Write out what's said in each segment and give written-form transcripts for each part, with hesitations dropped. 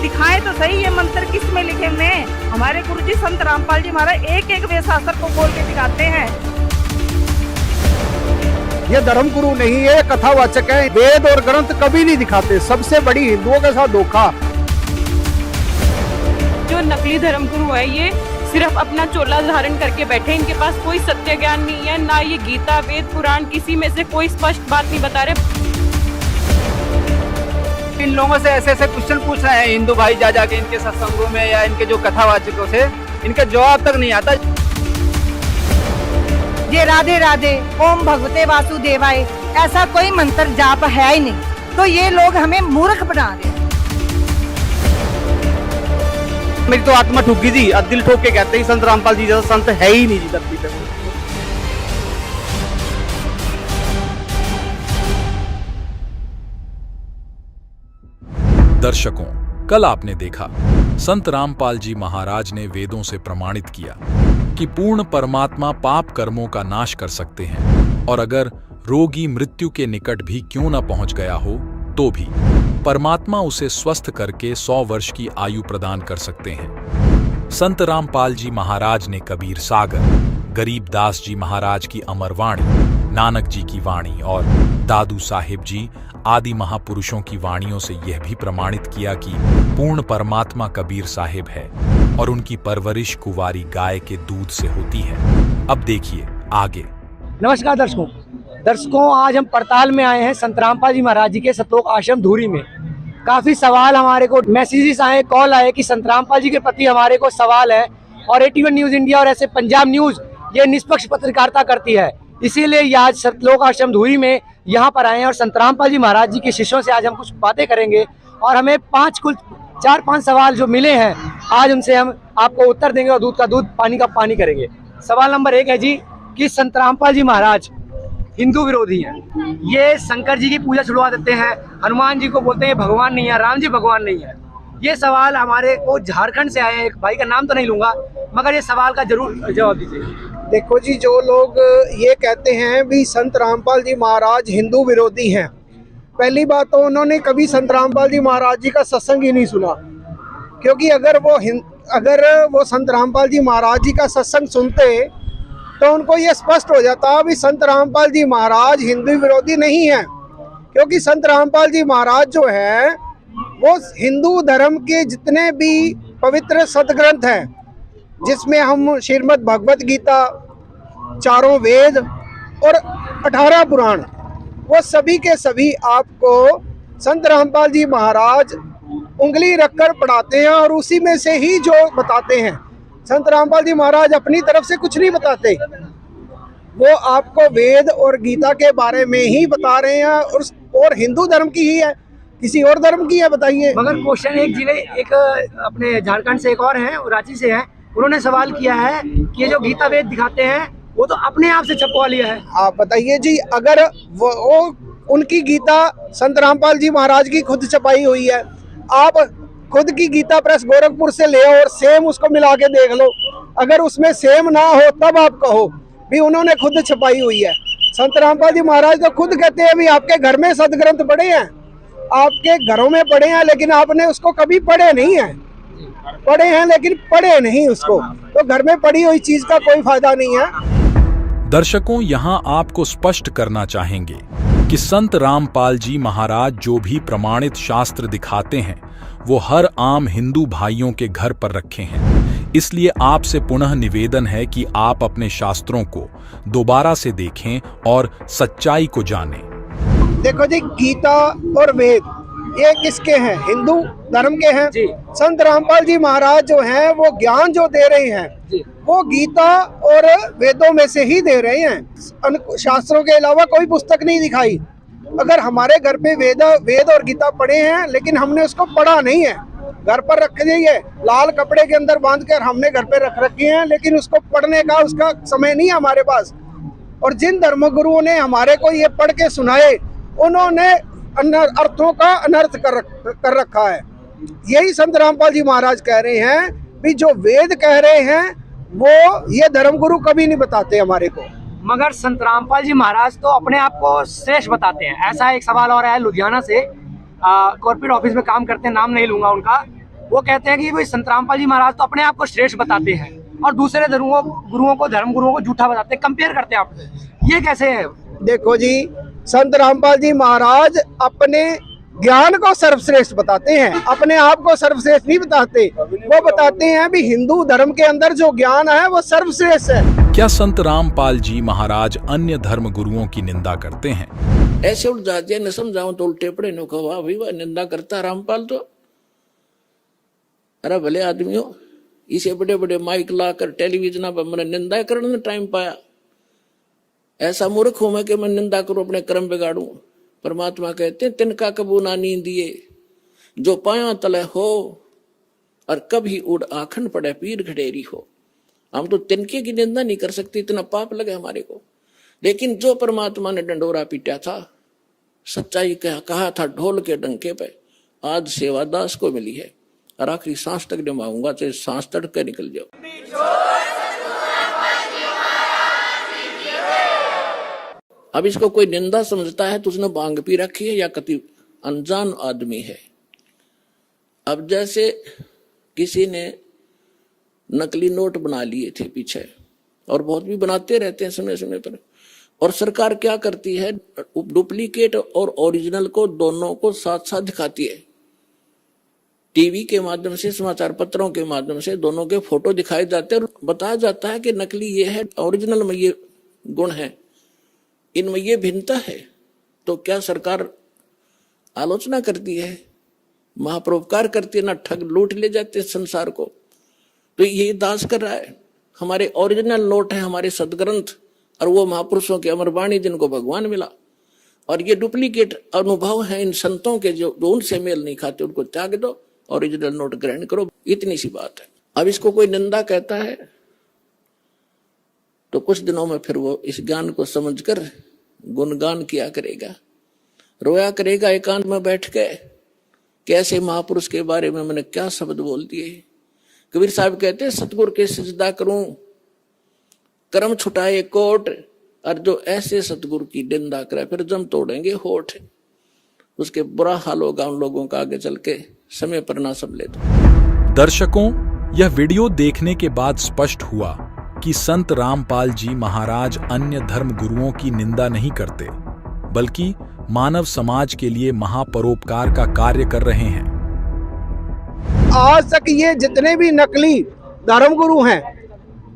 दिखाएं तो सही ये मंत्र किस में लिखे हुए हैं। हमारे गुरुजी संत रामपाल जी महाराज एक एक वेद शास्त्र को बोल के दिखाते हैं। ये धर्म गुरु नहीं है, ये कथावाचक है। वेद और ग्रंथ कभी नहीं दिखाते। सबसे बड़ी हिंदुओं के साथ धोखा। जो नकली धर्म गुरु है ये सिर्फ अपना चोला धारण करके बैठे, इनके पास कोई सत्य ज्ञान नहीं है, ना ये गीता वेद पुराण किसी में से कोई स्पष्ट बात नहीं बता रहे। इन लोगों से ऐसे ऐसे क्वेश्चन पूछ रहे हैं हिंदू भाई जा जाके इनके सत्संगों में या इनके जो कथावाचकों से, इनका जवाब तक नहीं आता। ये राधे राधे ओम भगवते वासुदेवाय ऐसा कोई मंत्र जाप है ही नहीं, तो ये लोग हमें मूर्ख बना रहे हैं। मेरी तो आत्मा ठुक गई थी। अब दिल ठोक के कहते हैं संत रामपाल जी जैसा संत है ही नहीं जी धरती पे। दर्शकों, कल आपने देखा संत रामपाल जी महाराज ने वेदों से प्रमाणित किया कि पूर्ण परमात्मा पाप कर्मों का नाश कर सकते हैं, और अगर रोगी मृत्यु के निकट भी क्यों न पहुंच गया हो तो भी परमात्मा उसे स्वस्थ करके 100 वर्ष की आयु प्रदान कर सकते हैं। संत रामपाल जी महाराज ने कबीर सागर, गरीबदास जी महाराज की अमर वाणी, नानक जी की वाणी और दादू साहिब जी आदि महापुरुषों की वाणियों से यह भी प्रमाणित किया कि पूर्ण परमात्मा कबीर साहिब है और उनकी परवरिश कुंवारी गाय के दूध से होती है। अब देखिए आगे। नमस्कार दर्शकों, आज हम पड़ताल में आए हैं संत रामपाल जी महाराज जी के सतलोक आश्रम धूरी में। काफी सवाल हमारे को मैसेजेस आए, कॉल आए कि संत रामपाल जी के प्रति हमारे को सवाल है, और 81 न्यूज इंडिया और ऐसे पंजाब न्यूज ये निष्पक्ष पत्रकारिता करती है, इसीलिए आज सतलोक आश्रम धूरी में यहाँ पर आए हैं और संत रामपाल जी महाराज जी के शिष्यों से आज हम कुछ बातें करेंगे और हमें कुल 4-5 सवाल जो मिले हैं आज उनसे हम आपको उत्तर देंगे और दूध का दूध पानी का पानी करेंगे। सवाल नंबर 1 है जी कि संत रामपाल जी महाराज हिंदू विरोधी हैं। ये शंकर जी की पूजा छुड़वा देते हैं, हनुमान जी को बोलते हैं भगवान नहीं है, राम जी भगवान नहीं है। ये सवाल हमारे को झारखंड से आए हैं, एक भाई का नाम तो नहीं लूंगा, मगर ये सवाल का जरूर जवाब दीजिए। देखो जी, जो लोग ये कहते हैं भी संत रामपाल जी महाराज हिंदू विरोधी हैं, पहली बात तो उन्होंने कभी संत रामपाल जी महाराज जी का सत्संग ही नहीं सुना। क्योंकि अगर वो संत रामपाल जी महाराज जी का सत्संग सुनते तो उनको ये स्पष्ट हो जाता भी संत रामपाल जी महाराज हिंदू विरोधी नहीं है। क्योंकि संत रामपाल जी महाराज जो है वो हिंदू धर्म के जितने भी पवित्र सदग्रंथ हैं, जिसमें हम श्रीमद् भगवत गीता, चारों वेद और 18 पुराण, वो सभी के सभी आपको संत रामपाल जी महाराज उंगली रखकर पढ़ाते हैं और उसी में से ही जो बताते हैं। संत रामपाल जी महाराज अपनी तरफ से कुछ नहीं बताते, वो आपको वेद और गीता के बारे में ही बता रहे हैं और हिंदू धर्म की ही है, किसी और धर्म की है बताइए। मगर क्वेश्चन एक अपने झारखंड से एक और है, रांची से है, उन्होंने सवाल किया है कि ये जो गीता वेद दिखाते हैं वो तो अपने आप से छपवा लिया है। आप बताइए जी, अगर वो उनकी गीता संत रामपाल जी महाराज की खुद छपाई हुई है, आप खुद की गीता प्रेस गोरखपुर से ले और सेम उसको मिला के देख लो, अगर उसमें सेम ना हो तब आप कहो भी उन्होंने खुद छपाई हुई है। संत रामपाल जी महाराज तो खुद कहते हैं भी आपके घर में सदग्रंथ पढ़े हैं, आपके घरों में पढ़े हैं, लेकिन आपने उसको कभी पढ़े नहीं है। पढ़े हैं लेकिन पढ़े नहीं उसको, तो घर में पढ़ी हुई चीज का कोई फायदा नहीं है। दर्शकों, यहाँ आपको स्पष्ट करना चाहेंगे कि संत रामपाल जी महाराज जो भी प्रमाणित शास्त्र दिखाते हैं वो हर आम हिंदू भाइयों के घर पर रखे हैं। इसलिए आपसे पुनः निवेदन है कि आप अपने शास्त्रों को दोबारा से देखें और सच्चाई को जानें। देखो जी, गीता और वेद ये किसके हैं? हिंदू धर्म के हैं जी। संत रामपाल जी महाराज जो हैं वो ज्ञान जो दे रहे हैं जी, वो गीता और वेदों में से ही दे रहे हैं। शास्त्रों के अलावा कोई पुस्तक नहीं दिखाई। अगर हमारे घर पे वेद और गीता पढ़े हैं लेकिन हमने उसको पढ़ा नहीं है, घर पर रख दी है, लाल कपड़े के अंदर बांध कर हमने घर पे रख रखी हैं, लेकिन उसको पढ़ने का उसका समय नहीं है हमारे पास। और जिन धर्मगुरुओं ने हमारे को ये पढ़ के सुनाए, उन्होंने अर्थों का अनर्थ कर रखा है। यही संत रामपाल जी महाराज कह रहे हैं भी जो वेद कह रहे हैं वो ये धर्मगुरु कभी नहीं बताते हमारे को। मगर संत रामपाल जी महाराज तो अपने आप को श्रेष्ठ बताते हैं। ऐसा एक सवाल और है लुधियाना से, कॉर्पोरेट ऑफिस में काम करते हैं, नाम नहीं लूंगा उनका, वो कहते हैं कि भाई संत रामपाल जी महाराज तो अपने आप को श्रेष्ठ बताते हैं और दूसरे गुरुओं को धर्म गुरुओं को झूठा बताते हैं, कंपेयर करते हैं आप, ये कैसे है? देखो जी, संत रामपाल जी महाराज अपने ज्ञान को सर्वश्रेष्ठ बताते हैं, अपने आप को सर्वश्रेष्ठ नहीं बताते। वो बताते हैं भी हिंदू धर्म के अंदर जो ज्ञान है वो सर्वश्रेष्ठ है। क्या संत रामपाल जी महाराज अन्य धर्म गुरुओं की निंदा करते हैं? ऐसे उठ जाते हैं, न समझाऊं तो उल्टे पड़े न कहो वाह भाई वाह निंदा करता है रामपाल तो। अरे भले आदमी हो, इसे बड़े बड़े माइक लाकर टेलीविजन पर मैंने निंदा करने में टाइम पाया। ऐसा मूर्ख हूं मैं कि मैं निंदा करूं, अपने कर्म बिगाड़ूं। परमात्मा कहते हैं तिनका कबू ना नींदिए जो पाया तले हो और कभी उड़ आखन पड़े पीर घडेरी हो। हम तो तिनके की निंदा नहीं कर सकते, इतना पाप लगे हमारे को। लेकिन जो परमात्मा ने डंडोरा पीटा था, सच्चाई कहा था ढोल के डंके पे, आज सेवा दास को मिली है और आखिरी सांस तक निभाऊंगा, चाहे सांस तड़के निकल जाओ। अब इसको कोई निंदा समझता है तो उसने भांग पी रखी है या कति अनजान आदमी है। अब जैसे किसी ने नकली नोट बना लिए थे पीछे, और बहुत भी बनाते रहते हैं समय समय पर, और सरकार क्या करती है, डुप्लीकेट और ओरिजिनल को दोनों को साथ साथ दिखाती है। टीवी के माध्यम से, समाचार पत्रों के माध्यम से दोनों के फोटो दिखाए जाते हैं और बताया जाता है कि नकली ये है, ओरिजिनल में ये गुण है, इनमें ये भिन्नता है। तो क्या सरकार आलोचना करती है, महापरोपकार करती है, ना ठग लूट ले जाते हैं संसार को? तो ये दास कर रहा है। हमारे ओरिजिनल नोट है हमारे सदग्रंथ और वो महापुरुषों की अमर वाणी जिनको भगवान मिला, और ये डुप्लीकेट अनुभव है इन संतों के जो उनसे मेल नहीं खाते, उनको त्याग दो, ओरिजिनल नोट ग्रहण करो। इतनी सी बात है। अब इसको कोई निंदा कहता है तो कुछ दिनों में फिर वो इस ज्ञान को समझकर गुणगान किया करेगा, रोया करेगा एकांत में बैठ के, कैसे महापुरुष के बारे में मैंने क्या शब्द बोल दिए। कबीर साहब कहते हैं सतगुरु के सिजदा करूं कर्म छुटाए कोट, और जो ऐसे सतगुरु की निंदा करे फिर जम तोड़ेंगे होठ। उसके बुरा हाल होगा उन लोगों का आगे चल के, समय पर ना सब ले दो। दर्शकों, यह वीडियो देखने के बाद स्पष्ट हुआ कि संत रामपाल जी महाराज अन्य धर्म गुरुओं की निंदा नहीं करते, बल्कि मानव समाज के लिए महापरोपकार का कार्य कर रहे हैं। आज तक ये जितने भी नकली धर्मगुरु हैं,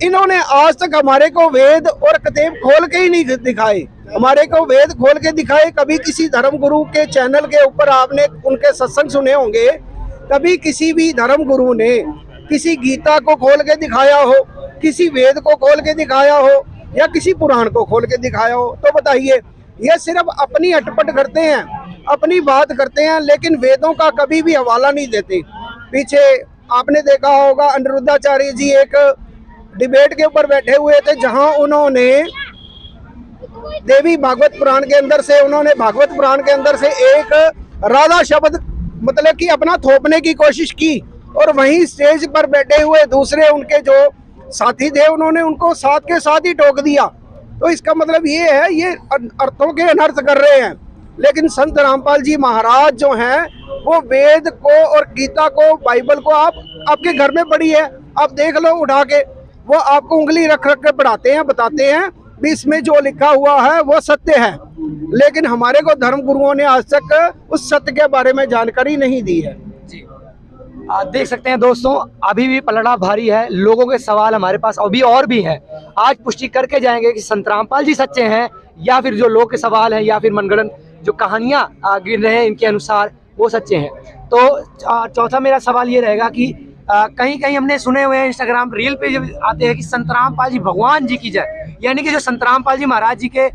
इन्होंने आज तक हमारे को वेद और किताब खोल के ही नहीं दिखाए। हमारे को वेद खोल के दिखाए, कभी किसी धर्मगुरु के चैनल के ऊपर आपने उनके सत्संग सुने होंगे, कभी किसी भी धर्मगुरु ने किसी गीता को खोल के दिखाया हो, किसी वेद को खोल के दिखाया हो, या किसी पुराण को खोल के दिखाया हो? तो बताइए, ये सिर्फ अपनी अटपट करते हैं, अपनी बात करते हैं, लेकिन वेदों का कभी भी हवाला नहीं देते। पीछे आपने देखा होगा अनिरुद्धाचार्य जी एक डिबेट के ऊपर बैठे हुए थे, जहां उन्होंने देवी भागवत पुराण के अंदर से, उन्होंने भागवत पुराण के अंदर से एक राधा शब्द मतलब कि अपना थोपने की कोशिश की, और वहीं स्टेज पर बैठे हुए दूसरे उनके जो साथी थे उन्होंने उनको साथ के साथ ही टोक दिया। तो इसका मतलब ये है, ये अर्थों के अनर्थ कर रहे हैं। लेकिन संत रामपाल जी महाराज जो हैं, वो वेद को और गीता को, बाइबल को आपके घर में पढ़ी है, आप देख लो उठा के, वो आपको उंगली रख रख के पढ़ाते हैं, बताते हैं भी इसमें जो लिखा हुआ है वो सत्य है। लेकिन हमारे को धर्म गुरुओं ने आज तक उस सत्य के बारे में जानकारी नहीं दी है। आप देख सकते हैं दोस्तों, अभी भी पलड़ा भारी है, लोगों के सवाल हमारे पास अभी और भी हैं। आज पुष्टि करके जाएंगे कि संत रामपाल जी सच्चे हैं, या फिर जो लोग के सवाल हैं, या फिर मनगढ़ंत जो कहानियां गिर रहे हैं इनके अनुसार वो सच्चे हैं। तो चौथा मेरा सवाल ये रहेगा कि कहीं कहीं हमने सुने हुए हैं, इंस्टाग्राम रील पे जब आते हैं कि संत रामपाल जी भगवान जी की जय, यानी कि जो संत रामपाल जी महाराज जी के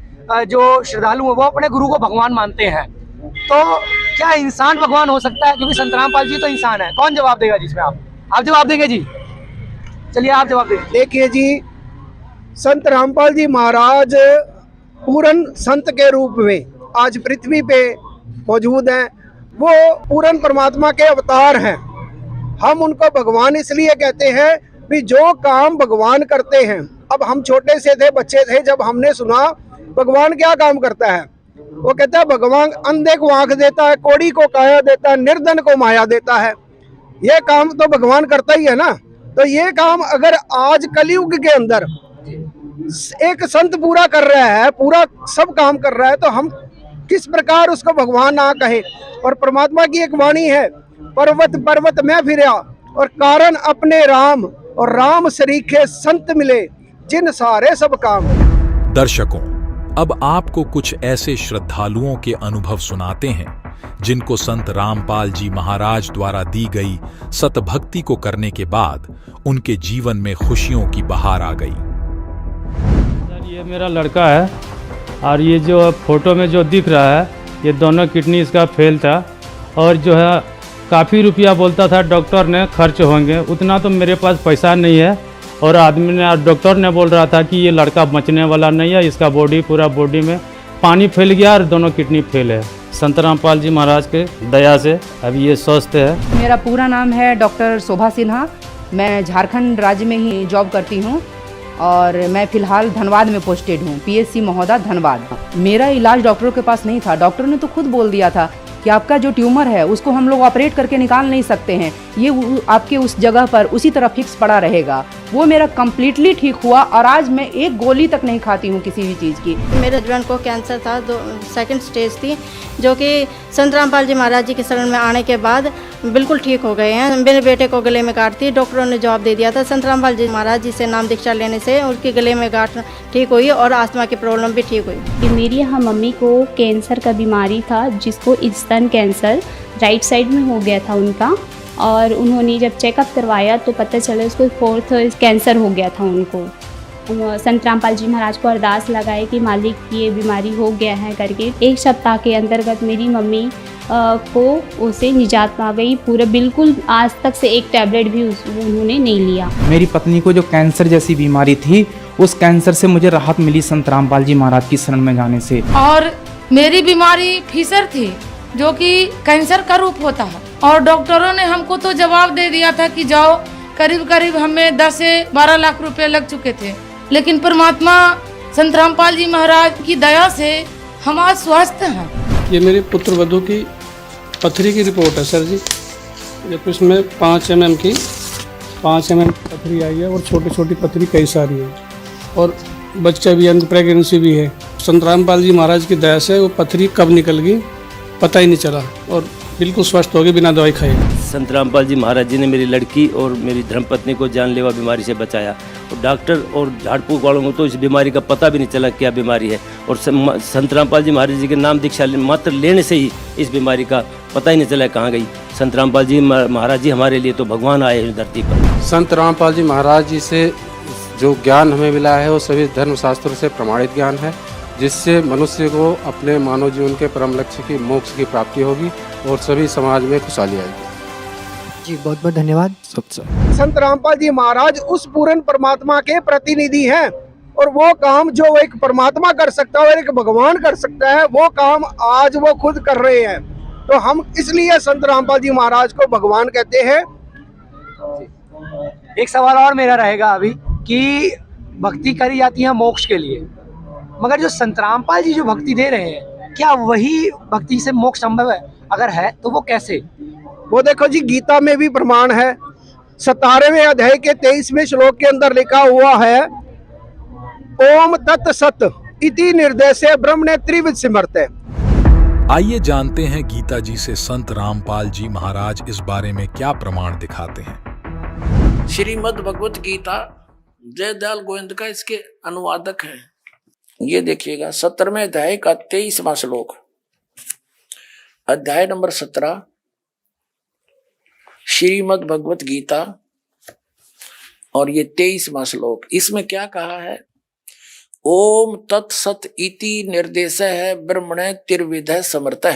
जो श्रद्धालु हैं वो अपने गुरु को भगवान मानते हैं। तो क्या इंसान भगवान हो सकता है? क्योंकि संत रामपाल जी तो इंसान है। कौन जवाब देगा जिसमें आप जवाब देंगे जी? चलिए आप जवाब देंगे। देखिए जी, संत रामपाल जी महाराज पूर्ण संत के रूप में आज पृथ्वी पे मौजूद हैं। वो पूर्ण परमात्मा के अवतार हैं। हम उनको भगवान इसलिए कहते हैं कि जो काम भगवान करते हैं। अब हम छोटे से थे, बच्चे थे, जब हमने सुना भगवान क्या काम करता है, वो कहता है भगवान अंधे को आंख देता है, कोढ़ी को काया देता है, निर्धन को माया देता है। ये काम तो भगवान करता ही है ना। तो ये काम अगर आज कलयुग के अंदर एक संत पूरा कर रहा है, पूरा सब काम कर रहा है, तो हम किस प्रकार उसको भगवान ना कहे। और परमात्मा की एक वाणी है, पर्वत पर्वत में फिरा और कारण अपने राम, और राम सरीखे संत मिले जिन सारे सब काम। दर्शकों, अब आपको कुछ ऐसे श्रद्धालुओं के अनुभव सुनाते हैं जिनको संत रामपाल जी महाराज द्वारा दी गई सतभक्ति को करने के बाद उनके जीवन में खुशियों की बहार आ गई। ये मेरा लड़का है और ये जो फोटो में जो दिख रहा है, ये दोनों किडनी इसका फेल था और जो है काफ़ी रुपया बोलता था डॉक्टर ने खर्च होंगे, उतना तो मेरे पास पैसा नहीं है। और आदमी ने, डॉक्टर ने बोल रहा था कि ये लड़का बचने वाला नहीं है, इसका पूरा बॉडी में पानी फैल गया और दोनों किडनी फेल है। संत रामपाल जी महाराज के दया से अभी ये स्वस्थ है। मेरा पूरा नाम है डॉक्टर शोभा सिन्हा। मैं झारखंड राज्य में ही जॉब करती हूँ और मैं फ़िलहाल धनबाद में पोस्टेड हूँ, PSC महोदा धनबाद। मेरा इलाज डॉक्टरों के पास नहीं था। डॉक्टर ने तो खुद बोल दिया था कि आपका जो ट्यूमर है उसको हम लोग ऑपरेट करके निकाल नहीं सकते हैं, ये आपके उस जगह पर उसी तरह फिक्स पड़ा रहेगा। वो मेरा कम्प्लीटली ठीक हुआ और आज मैं एक गोली तक नहीं खाती हूँ किसी भी चीज़ की। मेरे हस्बैंड को कैंसर था, 2nd स्टेज थी, जो कि संत रामपाल जी महाराज जी के शरण में आने के बाद बिल्कुल ठीक हो गए हैं। मेरे बेटे को गले में गांठ थी, डॉक्टरों ने जवाब दे दिया था। संत रामपाल जी महाराज जी से नाम दीक्षा लेने से उसके गले में गांठ ठीक हुई और आस्थमा की प्रॉब्लम भी ठीक हुई। मेरी यहाँ मम्मी को कैंसर का बीमारी था, जिसको स्तन कैंसर राइट साइड में हो गया था उनका, और उन्होंने जब चेकअप करवाया तो पता चला उसको 4th कैंसर हो गया था उनको। संत रामपाल जी महाराज को अरदास लगाए कि मालिक ये बीमारी हो गया है करके। 1 सप्ताह के अंतर्गत मेरी मम्मी को उसे निजात पा गई। पूरा बिल्कुल आज तक से एक टैबलेट भी उन्होंने नहीं लिया। मेरी पत्नी को जो कैंसर जैसी बीमारी थी, उस कैंसर से मुझे राहत मिली संत रामपाल जी महाराज की शरण में जाने से। और मेरी बीमारी फीसर थी, जो कि कैंसर का रूप होता है, और डॉक्टरों ने हमको तो जवाब दे दिया था कि जाओ, करीब करीब हमें 10 से 12 लाख रुपए लग चुके थे। लेकिन परमात्मा संत रामपाल जी महाराज की दया से हम आज स्वस्थ हैं। ये मेरी पुत्र वधू की पथरी की रिपोर्ट है सर जी। इसमें 5 mm की 5 mm पथरी आई है और छोटी छोटी पथरी कई सारी है, और बच्चा भी है, प्रेगनेंसी भी है। संत रामपाल जी महाराज की दया से वो पथरी कब निकल गई पता ही नहीं चला और बिल्कुल स्वस्थ हो गई बिना दवाई खाए। संत रामपाल जी महाराज जी ने मेरी लड़की और मेरी धर्मपत्नी को जानलेवा बीमारी से बचाया, और डॉक्टर और झाड़ फूक वालों को तो इस बीमारी का पता भी नहीं चला क्या बीमारी है, और संत रामपाल जी महाराज जी के नाम दीक्षा मात्र लेने से ही इस बीमारी का पता ही नहीं चला कहाँ गई। संत रामपाल जी महाराज जी हमारे लिए तो भगवान आए हैं धरती पर। संत रामपाल जी महाराज जी से जो ज्ञान हमें मिला है वो सभी धर्मशास्त्रों से प्रमाणित ज्ञान है, जिससे मनुष्य को अपने मानव जीवन के परम लक्ष्य की मोक्ष की प्राप्ति होगी और सभी समाज में खुशहाली आएगी। जी बहुत बहुत धन्यवाद। संत रामपाल जी महाराज उस पूर्ण परमात्मा के प्रतिनिधि हैं, और वो काम जो एक परमात्मा कर सकता है और एक भगवान कर सकता है, वो काम आज वो खुद कर रहे हैं। तो हम इसलिए संत रामपाल जी महाराज को भगवान कहते हैं। एक सवाल और मेरा रहेगा अभी कि भक्ति करी जाती है मोक्ष के लिए, मगर जो संत रामपाल जी जो भक्ति दे रहे हैं, क्या वही भक्ति से मोक्ष संभव है? अगर है तो वो कैसे? वो देखो जी, गीता में भी प्रमाण है। 17वें अध्याय के 23वें श्लोक के अंदर लिखा हुआ है, ओम तत् सत इति निर्देशे ब्रह्मणे त्रिविध सिमर्ते। आइए जानते हैं गीता जी से संत रामपाल जी महाराज इस बारे में क्या प्रमाण दिखाते हैं। श्रीमद् भगवत गीता जयदयाल गोविंद का इसके अनुवादक है। ये देखिएगा 17वें अध्याय का 23वां श्लोक, अध्याय नंबर 17 श्रीमद् भगवत गीता, और ये 23वां श्लोक। इसमें क्या कहा है? ओम तत्सत इति निर्देश है ब्रह्मणे त्रिविध समर्थ।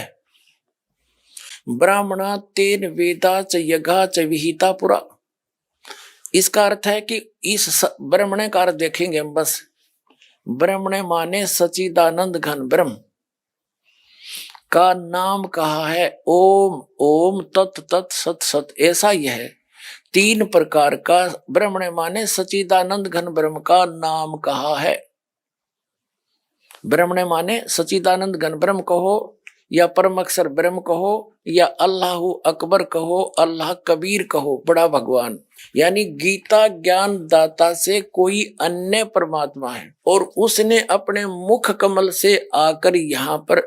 ब्राह्मणा तेन वेदा च यज्ञा च विहिता पुरा। इसका अर्थ है कि इस ब्रह्मणे का अर्थ देखेंगे हम बस। ब्रह्मणे माने सचिदानंद घन ब्रह्म का नाम कहा है ओम। ओम तत् तत् सत सत, ऐसा ही है। 3 प्रकार का ब्रह्मणे माने सचिदानंद घन ब्रह्म का नाम कहा है। ब्रह्मणे माने सचिदानंद घन ब्रह्म कहो या परम अक्षर ब्रह्म कहो या अल्लाह अकबर कहो, अल्लाह कबीर कहो, बड़ा भगवान, यानी गीता ज्ञान दाता से कोई अन्य परमात्मा है और उसने अपने मुख कमल से आकर यहाँ पर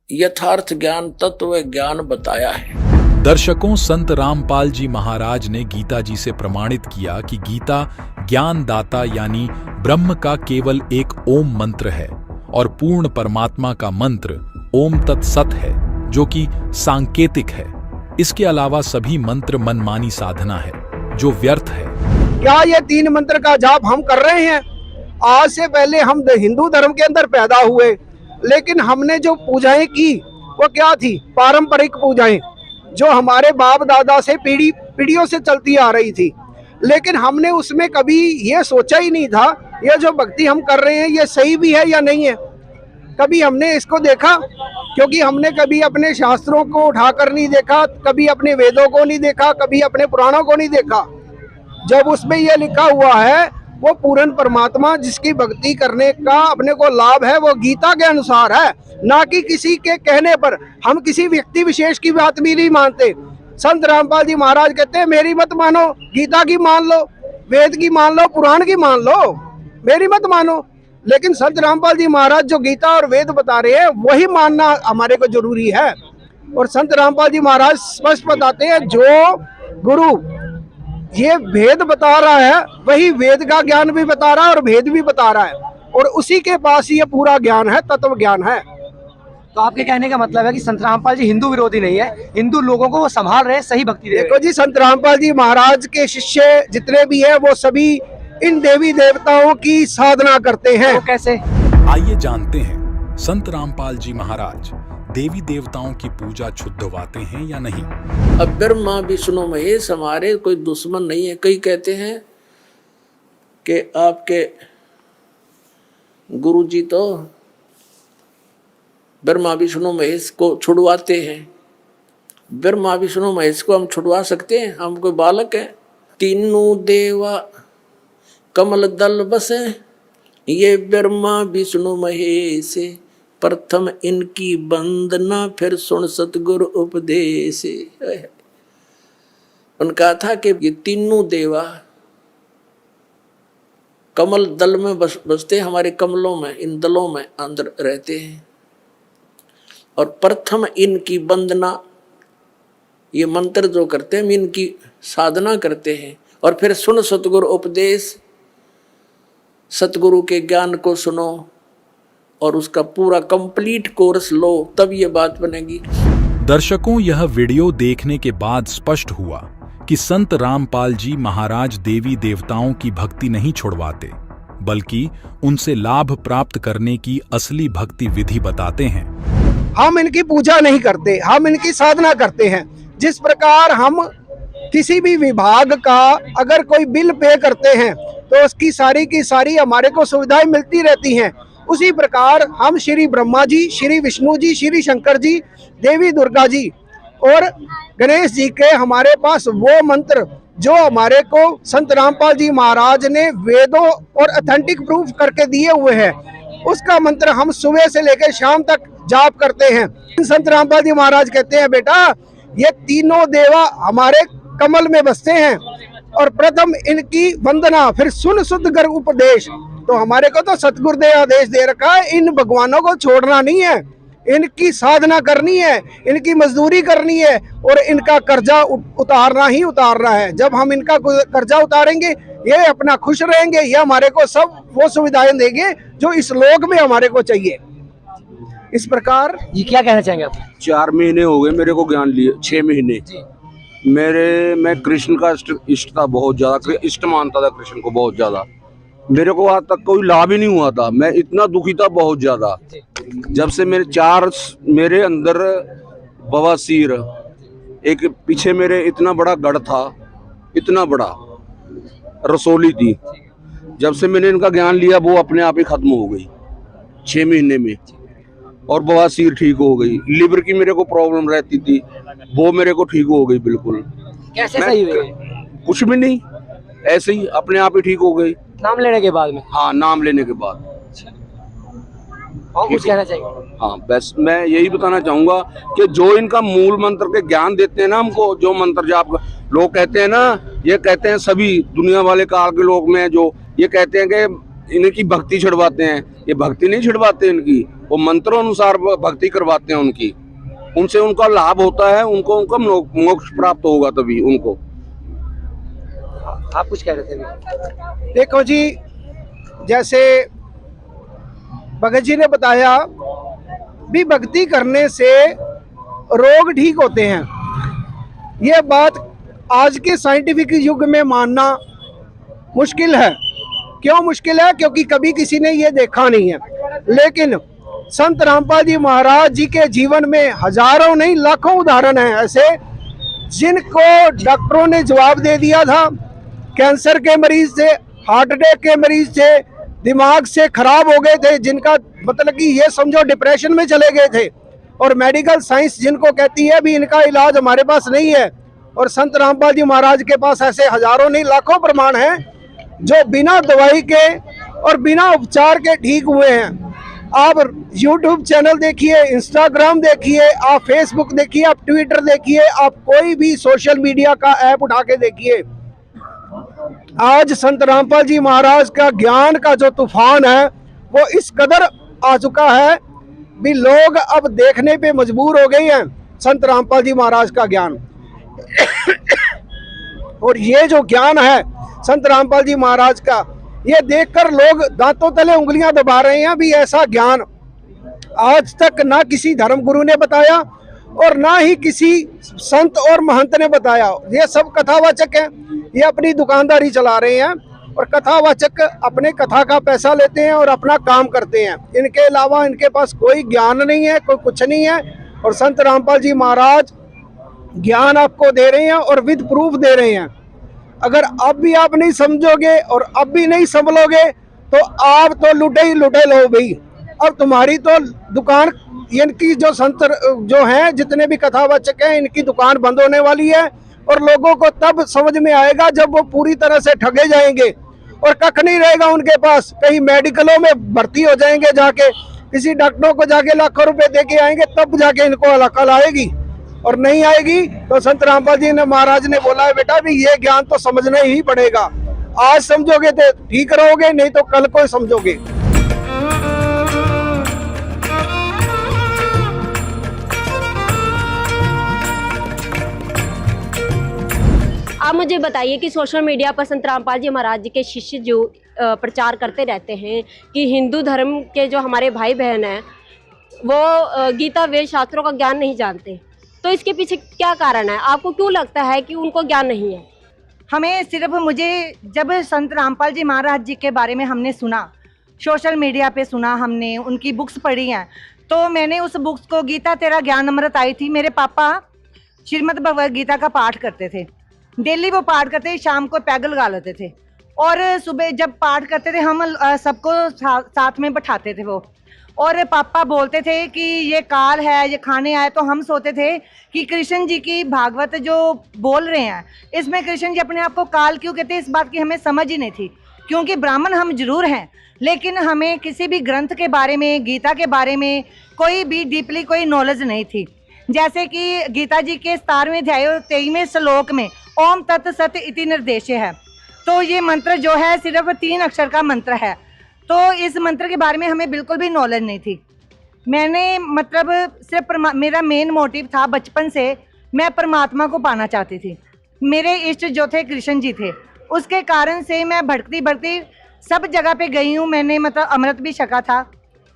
यथार्थ ज्ञान तत्व ज्ञान बताया है। दर्शकों, संत रामपाल जी महाराज ने गीता जी से प्रमाणित किया कि गीता ज्ञान दाता यानी ब्रह्म का केवल एक ओम मंत्र है और पूर्ण परमात्मा का मंत्र ओम तत्सत है, जो कि सांकेतिक है। इसके अलावा सभी मंत्र मनमानी साधना है जो व्यर्थ है। क्या ये 3 मंत्र का जाप हम कर रहे हैं? आज से पहले हम हिंदू धर्म के अंदर पैदा हुए, लेकिन हमने जो पूजाएं की वो क्या थी? पारंपरिक पूजाएं जो हमारे बाप दादा से पीढ़ियों से चलती आ रही थी, लेकिन हमने उसमें कभी ये सोचा ही नहीं था ये जो भक्ति हम कर रहे हैं ये सही भी है या नहीं है। कभी हमने इसको देखा? क्योंकि हमने कभी अपने शास्त्रों को उठाकर नहीं देखा, कभी अपने वेदों को नहीं देखा, कभी अपने पुराणों को नहीं देखा। जब उसमें यह लिखा हुआ है वो पूर्ण परमात्मा जिसकी भक्ति करने का अपने को लाभ है वो गीता के अनुसार है, ना कि किसी के कहने पर। हम किसी व्यक्ति विशेष की बात भी नहीं मानते। संत रामपाल जी महाराज कहते हैं मेरी मत मानो, गीता की मान लो, वेद की मान लो, पुराण की मान लो, मेरी मत मानो। लेकिन संत रामपाल जी महाराज जो गीता और वेद बता रहे हैं वही मानना हमारे को जरूरी है। और संत रामपाल जी महाराज स्पष्ट बताते हैं जो गुरु ये भेद बता रहा है वही वेद का ज्ञान भी बता रहा है और भेद भी बता रहा है, और उसी के पास ये पूरा ज्ञान है, तत्व ज्ञान है। तो आपके कहने का मतलब है कि संत रामपाल जी हिंदू विरोधी नहीं है, हिंदू लोगों को वो संभाल रहे हैं, सही भक्ति दे रहे हैं। देखो जी, संत रामपाल जी महाराज के शिष्य जितने भी हैं वो सभी इन देवी देवताओं की साधना करते हैं। वो कैसे? आइए जानते हैं संत रामपाल जी महाराज देवी देवताओं की पूजा छुड़वाते हैं या नहीं। अब ब्रह्मा विष्णु महेश हमारे कोई दुश्मन नहीं है। कई कहते हैं कि आपके गुरुजी तो ब्रह्मा विष्णु महेश को छुड़वाते हैं। ब्रह्मा विष्णु महेश को हम छुड़वा सकते हैं? हम कोई बालक हैं? तीनों देवा कमल दल बसे, ये ब्रह्मा विष्णु महेश, प्रथम इनकी वंदना फिर सुन सतगुरु उपदेश। उनका था कि ये तीनों देवा कमल दल में बसते, हमारे कमलों में, इन दलों में अंदर रहते हैं, और प्रथम इनकी वंदना, ये मंत्र जो करते हैं इनकी साधना करते हैं, और फिर सुन सतगुरु उपदेश, सतगुरु के ज्ञान को सुनो और उसका पूरा कंप्लीट कोर्स लो, तब ये बात बनेगी। दर्शकों, यह वीडियो देखने के बाद स्पष्ट हुआ कि संत रामपाल जी महाराज देवी देवताओं की भक्ति नहीं छुड़वाते, बल्कि उनसे लाभ प्राप्त करने की असली भक्ति विधि बताते हैं। हम इनकी पूजा नहीं करते, हम इनकी साधना करते हैं। जिस प्रकार हम किसी भी विभाग का अगर कोई बिल पे करते हैं तो उसकी सारी की सारी हमारे को सुविधाएं मिलती रहती हैं, उसी प्रकार हम श्री ब्रह्मा जी, श्री विष्णु जी, श्री शंकर जी, देवी दुर्गा जी और गणेश जी के हमारे पास वो मंत्र जो हमारे को संत रामपाल जी महाराज ने वेदों और ऑथेंटिक प्रूफ करके दिए हुए हैं, उसका मंत्र हम सुबह से लेकर शाम तक जाप करते हैं। संत रामपाल जी महाराज कहते हैं बेटा ये तीनों देवा हमारे कमल में बसते हैं और प्रथम इनकी वंदना फिर सुन शुद्ध कर उपदेश। तो हमारे को तो सतगुरु ने आदेश दे रखा है इन भगवानों को छोड़ना नहीं है, इनकी साधना करनी है, इनकी मजदूरी करनी है और इनका कर्जा उतारना ही उतारना है। जब हम इनका कर्जा उतारेंगे ये अपना खुश रहेंगे, ये हमारे को सब वो सुविधाएं देंगे जो इस लोक में हमारे को चाहिए। इस प्रकार ये क्या कहना चाहेंगे आप? 4 महीने हो गए मेरे को ज्ञान लिए, 6 महीने मैं कृष्ण का इष्ट था, बहुत ज्यादा इष्ट मानता था कृष्ण को बहुत ज्यादा। मेरे को आज तक कोई लाभ ही नहीं हुआ था, मैं इतना दुखी था बहुत ज्यादा। जब से मेरे अंदर बवासीर, एक पीछे मेरे इतना बड़ा गढ़ था, इतना बड़ा रसोली थी, जब से मैंने इनका ज्ञान लिया वो अपने आप ही खत्म हो गई 6 महीने में, और बवासीर ठीक हो गई। लिवर की मेरे को प्रॉब्लम रहती थी वो मेरे को ठीक हो गई बिल्कुल। कैसे सही हुई? कुछ भी नहीं, ऐसे ही अपने आप ही ठीक हो गई। नाम लेने के बाद में? हाँ, नाम लेने के बाद। और कुछ कहना चाहिए? हाँ, बस मैं यही बताना चाहूंगा कि जो इनका मूल मंत्र के ज्ञान देते हैं ना हमको, जो मंत्र जाप लोग कहते हैं ना, ये कहते हैं सभी दुनिया वाले काल के लोग में जो ये कहते हैं कि इनकी भक्ति छिड़वाते हैं, ये भक्ति नहीं छिड़वाते इनकी, वो मंत्रों अनुसार भक्ति करवाते हैं उनकी, उनसे उनका लाभ होता है, उनको उनका मोक्ष प्राप्त होगा तभी उनको। आप कुछ कह रहे थे? देखो जी, जैसे भगत जी ने बताया भी भक्ति करने से रोग ठीक होते हैं। ये बात आज के साइंटिफिक युग में मानना मुश्किल है। क्यों मुश्किल है? क्योंकि कभी किसी ने ये देखा नहीं है। लेकिन संत रामपाल जी महाराज जी के जीवन में हजारों नहीं लाखों उदाहरण हैं ऐसे जिनको डॉक्टरों ने जवाब दे दिया था। कैंसर के मरीज थे, हार्ट अटैक के मरीज थे, दिमाग से खराब हो गए थे, जिनका मतलब कि ये समझो डिप्रेशन में चले गए थे, और मेडिकल साइंस जिनको कहती है भी इनका इलाज हमारे पास नहीं है, और संत रामपाल जी महाराज के पास ऐसे हजारों नहीं लाखों प्रमाण हैं जो बिना दवाई के और बिना उपचार के ठीक हुए हैं। आप YouTube चैनल देखिए, इंस्टाग्राम देखिए, आप फेसबुक देखिए, आप ट्विटर देखिए, आप कोई भी सोशल मीडिया का ऐप उठा के देखिए, आज संत रामपाल जी महाराज का ज्ञान का जो तूफान है वो इस कदर आ चुका है भी लोग अब देखने पे मजबूर हो गए हैं संत रामपाल जी महाराज का ज्ञान। और ये जो ज्ञान है संत रामपाल जी महाराज का, ये देखकर लोग दांतों तले उंगलियां दबा रहे हैं भी ऐसा ज्ञान आज तक ना किसी धर्म गुरु ने बताया और ना ही किसी संत और महंत ने बताया। ये सब कथावाचक हैं, ये अपनी दुकानदारी चला रहे हैं और कथावाचक अपने कथा का पैसा लेते हैं और अपना काम करते हैं। इनके अलावा इनके पास कोई ज्ञान नहीं है, कोई कुछ नहीं है। और संत रामपाल जी महाराज ज्ञान आपको दे रहे हैं और विद प्रूफ दे रहे हैं। अगर अब भी आप नहीं समझोगे और अब भी नहीं संभलोगे तो आप तो लुटे ही लुटे लो भाई। अब तुम्हारी तो दुकान, इनकी जो संत जो हैं जितने भी कथावाचक हैं, इनकी दुकान बंद होने वाली है और लोगों को तब समझ में आएगा जब वो पूरी तरह से ठगे जाएंगे और कख नहीं रहेगा उनके पास। कहीं मेडिकलों में भर्ती हो जाएंगे, जाके किसी डॉक्टरों को जाके लाखों रुपए दे के आएंगे, तब जाके इनको अकल आएगी। और नहीं आएगी तो संत रामपाल जी ने महाराज ने बोला है बेटा भी ये ज्ञान तो समझना ही पड़ेगा। आज समझोगे तो ठीक रहोगे, नहीं तो कल को समझोगे। आप मुझे बताइए कि सोशल मीडिया पर संत रामपाल जी महाराज जी के शिष्य जो प्रचार करते रहते हैं कि हिंदू धर्म के जो हमारे भाई बहन हैं वो गीता वेद शास्त्रों का ज्ञान नहीं जानते, तो इसके पीछे क्या कारण है? आपको क्यों लगता है कि उनको ज्ञान नहीं है? हमें सिर्फ मुझे जब संत रामपाल जी महाराज जी के बारे में हमने सुना, सोशल मीडिया पे सुना, हमने उनकी बुक्स पढ़ी हैं, तो मैंने उस बुक्स को गीता तेरा ज्ञान अमृत आई थी। मेरे पापा श्रीमद् भगवद गीता का पाठ करते थे, डेली वो पाठ करते, शाम को पैग लगा लेते थे और सुबह जब पाठ करते थे हम सबको साथ में बैठाते थे वो। और पापा बोलते थे कि ये काल है, ये खाने आए, तो हम सोचते थे कि कृष्ण जी की भागवत जो बोल रहे हैं इसमें कृष्ण जी अपने आप को काल क्यों कहते हैं, इस बात की हमें समझ ही नहीं थी। क्योंकि ब्राह्मण हम जरूर हैं लेकिन हमें किसी भी ग्रंथ के बारे में, गीता के बारे में कोई भी डीपली कोई नॉलेज नहीं थी। जैसे कि गीता जी के 17वें अध्याय 23वें श्लोक में ओम तत् सत इति निर्देश है, तो ये मंत्र जो है सिर्फ 3 अक्षर का मंत्र है। तो इस मंत्र के बारे में हमें बिल्कुल भी नॉलेज नहीं थी। मैंने मतलब सिर्फ मेरा मेन मोटिव था बचपन से, मैं परमात्मा को पाना चाहती थी। मेरे इष्ट जो थे कृष्ण जी थे, उसके कारण से मैं भटकती भटकती सब जगह पे गई हूँ। मैंने मतलब अमृत भी छका था,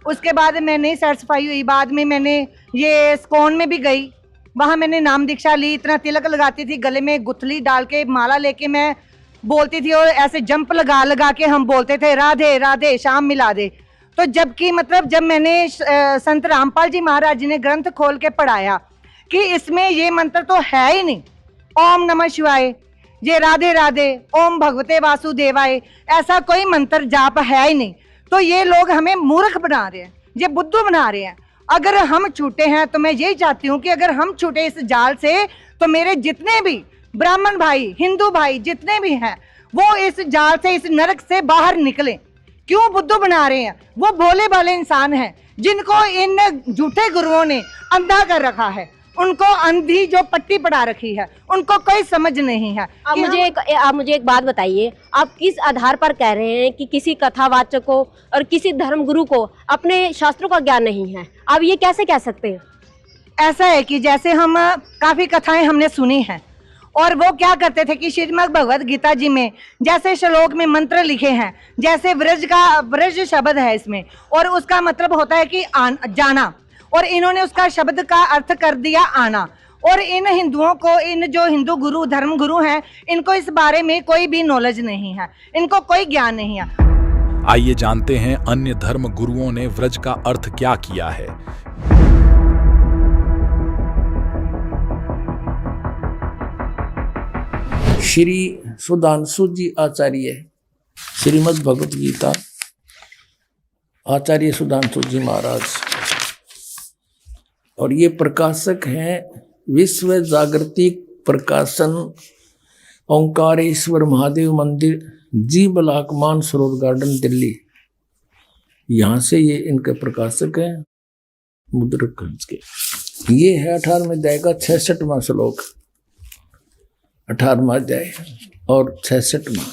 उसके बाद मैंने सर्टिफाई हुई, बाद में मैंने ये स्कॉन में भी गई, वहाँ मैंने नाम दीक्षा ली। इतना तिलक लगाती थी, गले में गुथली डाल के माला लेके मैं बोलती थी और ऐसे जंप लगा लगा के हम बोलते थे राधे राधे श्याम मिला दे। तो जबकि मतलब जब मैंने संत रामपाल जी महाराज जी ने ग्रंथ खोल के पढ़ाया कि इसमें ये मंत्र तो है ही नहीं, ओम नमः शिवाय, ये राधे राधे, ओम भगवते वासुदेवाय, ऐसा कोई मंत्र जाप है ही नहीं। तो ये लोग हमें मूर्ख बना रहे हैं, ये बुद्धू बना रहे हैं। अगर हम छूटे हैं तो मैं यही चाहती हूँ कि अगर हम छूटे इस जाल से तो मेरे जितने भी ब्राह्मण भाई, हिंदू भाई जितने भी हैं वो इस जाल से, इस नरक से बाहर निकलें। क्यों बुद्धू बना रहे हैं? वो भोले भाले इंसान हैं, जिनको इन झूठे गुरुओं ने अंधा कर रखा है, उनको अंधी जो पट्टी पड़ा रखी है, उनको कोई समझ नहीं है। आप मुझे एक बात बताइए, आप किस आधार पर कह रहे हैं कि किसी कथावाचक को और किसी धर्मगुरु को अपने शास्त्रों का ज्ञान नहीं है? आप ये कैसे कह सकते हैं? ऐसा है कि जैसे हम काफ़ी कथाएं हमने सुनी हैं, और वो क्या करते थे कि श्रीमद् भगवद गीता जी में जैसे श्लोक में मंत्र लिखे हैं, जैसे व्रज शब्द है इसमें, और उसका मतलब होता है कि जाना, और इन्होंने उसका शब्द का अर्थ कर दिया आना। और इन हिंदुओं को, इन जो हिंदू गुरु धर्म गुरु हैं, इनको इस बारे में कोई भी नॉलेज नहीं है, इनको कोई ज्ञान नहीं है। आइए जानते हैं अन्य धर्म गुरुओं ने व्रज का अर्थ क्या किया है। श्री सुधांशु जी आचार्य, श्रीमद् भगवत गीता, आचार्य सुधांशु जी महाराज, और ये प्रकाशक हैं विश्व जागृति प्रकाशन, ओंकारेश्वर महादेव मंदिर, जी ब्लॉक मानसरोवर गार्डन, दिल्ली। यहाँ से ये इनके प्रकाशक हैं मुद्रकंज के। ये है 18वें अध्याय का 66वां श्लोक, 18वां अध्याय और 66वां।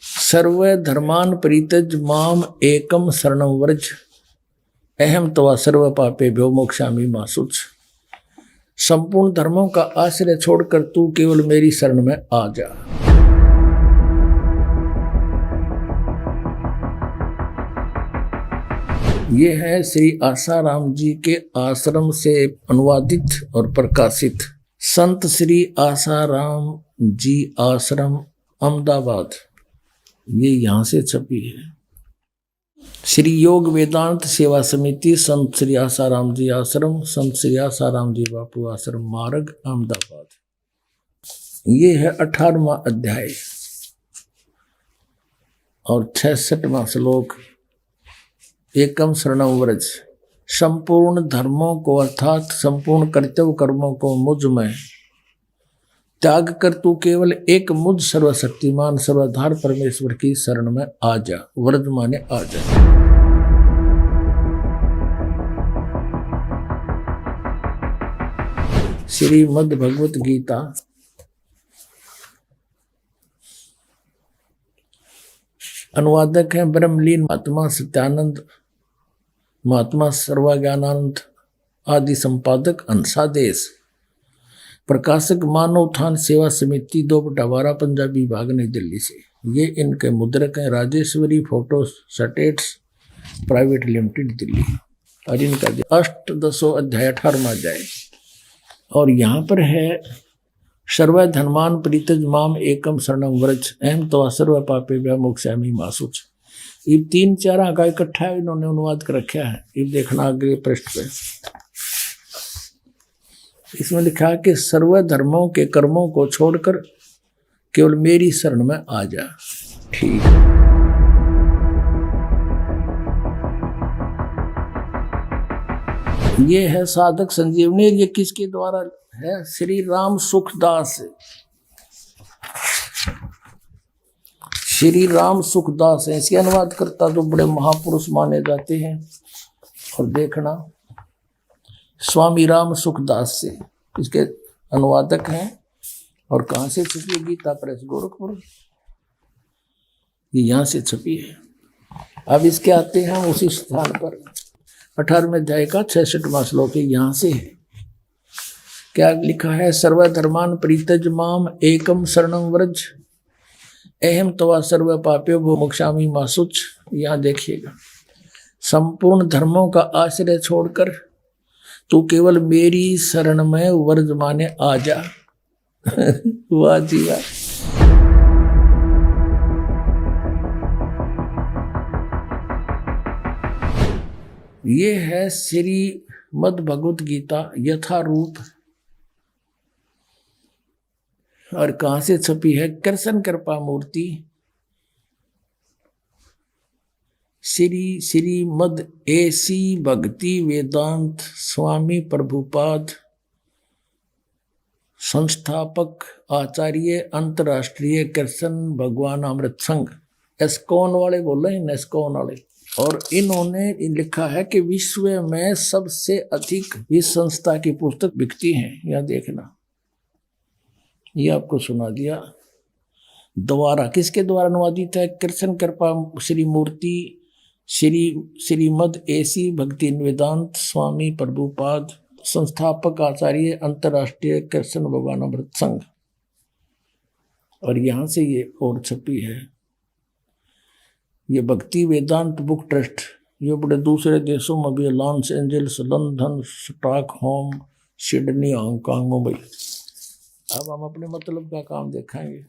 सर्व धर्मान परित्यज माम एकम शरणं व्रज, अहम तवा सर्व पापेभ्यो मोक्षामि मा शुच। संपूर्ण धर्मों का आश्रय छोड़कर तू केवल मेरी शरण में आ जा। ये है श्री आसाराम जी के आश्रम से अनुवादित और प्रकाशित संत श्री आसाराम जी आश्रम अहमदाबाद, ये यहाँ से छपी है। श्री योग वेदांत सेवा समिति, संत श्री आसाराम जी आश्रम, संत श्री आसाराम जी बापू आश्रम, मार्ग, अहमदाबाद। ये है 18वां अध्याय और 66वां श्लोक। एकम शरणं व्रज, संपूर्ण धर्मों को अर्थात संपूर्ण कर्तव्य कर्मों को मुझ में त्याग कर तू केवल एक मुझ सर्वशक्तिमान सर्वाधार परमेश्वर की शरण में आ जा। व्रज माने आ जा। श्रीमद् भगवत गीता अनुवादक हैं ब्रह्मलीन महात्मा सत्यानंद, महात्मा सर्वज्ञानानंद आदि, संपादक अंशादेश, प्रकाशक मानव उत्थान सेवा समिति 2/12 पंजाबी विभाग नई दिल्ली से। ये इनके मुद्रक हैं Rajeshwari photo states private limited, Delhi. और इनका 8 अध्याय 18वां अध्याय। और यहाँ पर है सर्व धर्मान परित्यज माम एकम शरणं व्रज, अहम तवा सर्व पापेभ्यो मोक्षामि मा शुच। ये 3-4 का इकट्ठा इन्होंने अनुवाद कर रखा है। ये देखना अगले पृष्ठ पे, इसमें लिखा है कि सर्व धर्मों के कर्मों को छोड़कर केवल मेरी शरण में आ जा। ठीक। ये है साधक संजीवनी। ये किसके द्वारा है? श्री राम सुखदास। श्री राम सुखदास है इसके अनुवाद करता, तो बड़े महापुरुष माने जाते हैं। और देखना स्वामी राम सुखदास से इसके अनुवादक हैं। और कहाँ से छपी? गीता प्रेस गोरखपुर, ये यहाँ से छपी है। अब इसके आते हैं उसी स्थान पर 18वें अध्याय का 66वां श्लोक यहाँ से है। क्या लिखा है? सर्वधर्मान परित्यज माम एकम शरणं व्रज, अहम तवा सर्व पापेभ्यो मोक्षामि मा शुच। यहाँ देखिएगा, संपूर्ण धर्मों का आश्रय छोड़कर तू केवल मेरी शरण में व्रज माने आ जा। वाह जी वाह। ये है श्रीमद् भगवत गीता यथारूप। और कहाँ से छपी है? कृष्ण कृपा मूर्ति, श्रीमद् एसी भक्ति वेदांत स्वामी प्रभुपाद, संस्थापक आचार्य अंतर्राष्ट्रीय कृष्ण भगवान अमृत संघ। एस्कॉन वाले बोल रहे हैं, एस्कॉन वाले। और इन्होंने लिखा है कि विश्व में सबसे अधिक इस संस्था की पुस्तक बिकती है। यह देखना, ये आपको सुना दिया। द्वारा किसके द्वारा अनुवादित है? कृष्ण कृपा श्री मूर्ति श्रीमद एसी भक्ति वेदांत स्वामी प्रभुपाद, संस्थापक आचार्य अंतर्राष्ट्रीय कृष्ण भगवानामृत संघ। और यहाँ से ये और छपी है, ये भक्ति वेदांत बुक ट्रस्ट। ये बड़े दूसरे देशों में भी, Los Angeles, London, Stockholm, Sydney, Hong Kong, Mumbai. अब हम अपने मतलब का काम देखेंगे।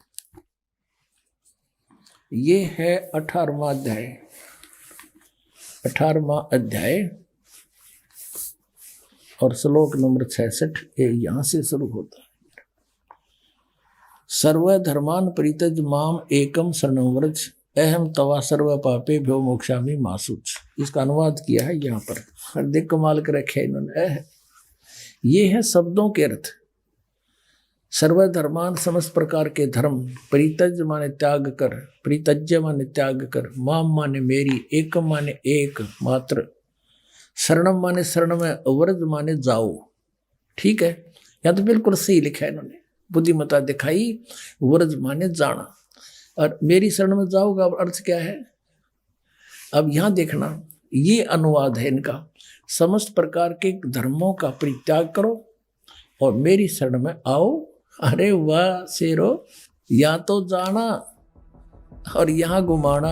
ये है 18वां अध्याय। 18वां अध्याय और श्लोक नंबर 66 यहां से शुरू होता है। सर्वधर्मान परित्यज माम एकम शरणं व्रज अहम तवा सर्व पापे भ्यो मोक्षामि मा शुच। इसका अनुवाद किया है यहाँ पर। हर देख कमाल कर रखे इन्होंने। ये है शब्दों के अर्थ। सर्वधर्मान समस्त प्रकार के धर्म, परित्यज माने त्याग कर, परित्यज्य माने त्याग कर, माम माने मेरी, एकम माने एक मात्र, शरणम माने शरण में, व्रज माने जाओ। ठीक है, या तो बिल्कुल सही लिखा है इन्होंने, बुद्धिमता दिखाई। व्रज माने जाना और मेरी शरण में जाओगा, अर्थ क्या है? अब यहां देखना, ये अनुवाद है इनका। समस्त प्रकार के धर्मों का परित्याग करो और मेरी शरण में आओ। अरे वाह शेरो, या तो जाना और यहां घुमाना।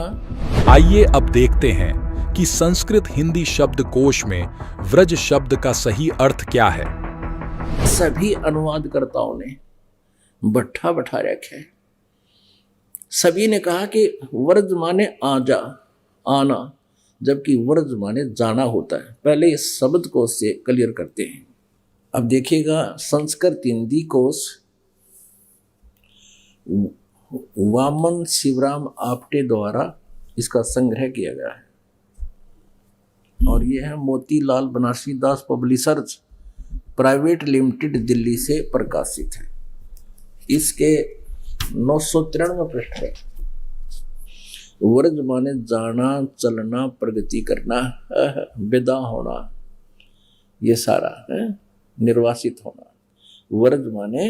आइए अब देखते हैं कि संस्कृत हिंदी शब्दकोश में व्रज शब्द का सही अर्थ क्या है। सभी अनुवादकर्ताओं ने बैठा रखा है। सभी ने कहा कि व्रज माने आजा, आना, जबकि व्रज माने जाना होता है। पहले इस शब्द को से क्लियर करते हैं। अब देखिएगा, संस्कृत हिंदी कोश वामन शिवराम आप्टे द्वारा इसका संग्रह किया गया है और यह है मोतीलाल बनारसी दास पब्लिशर्स प्राइवेट लिमिटेड, दिल्ली से प्रकाशित है। इसके 993 पृष्ठ है। व्रज माने जाना, चलना, प्रगति करना, विदा होना, ये सारा है, निर्वासित होना। व्रज माने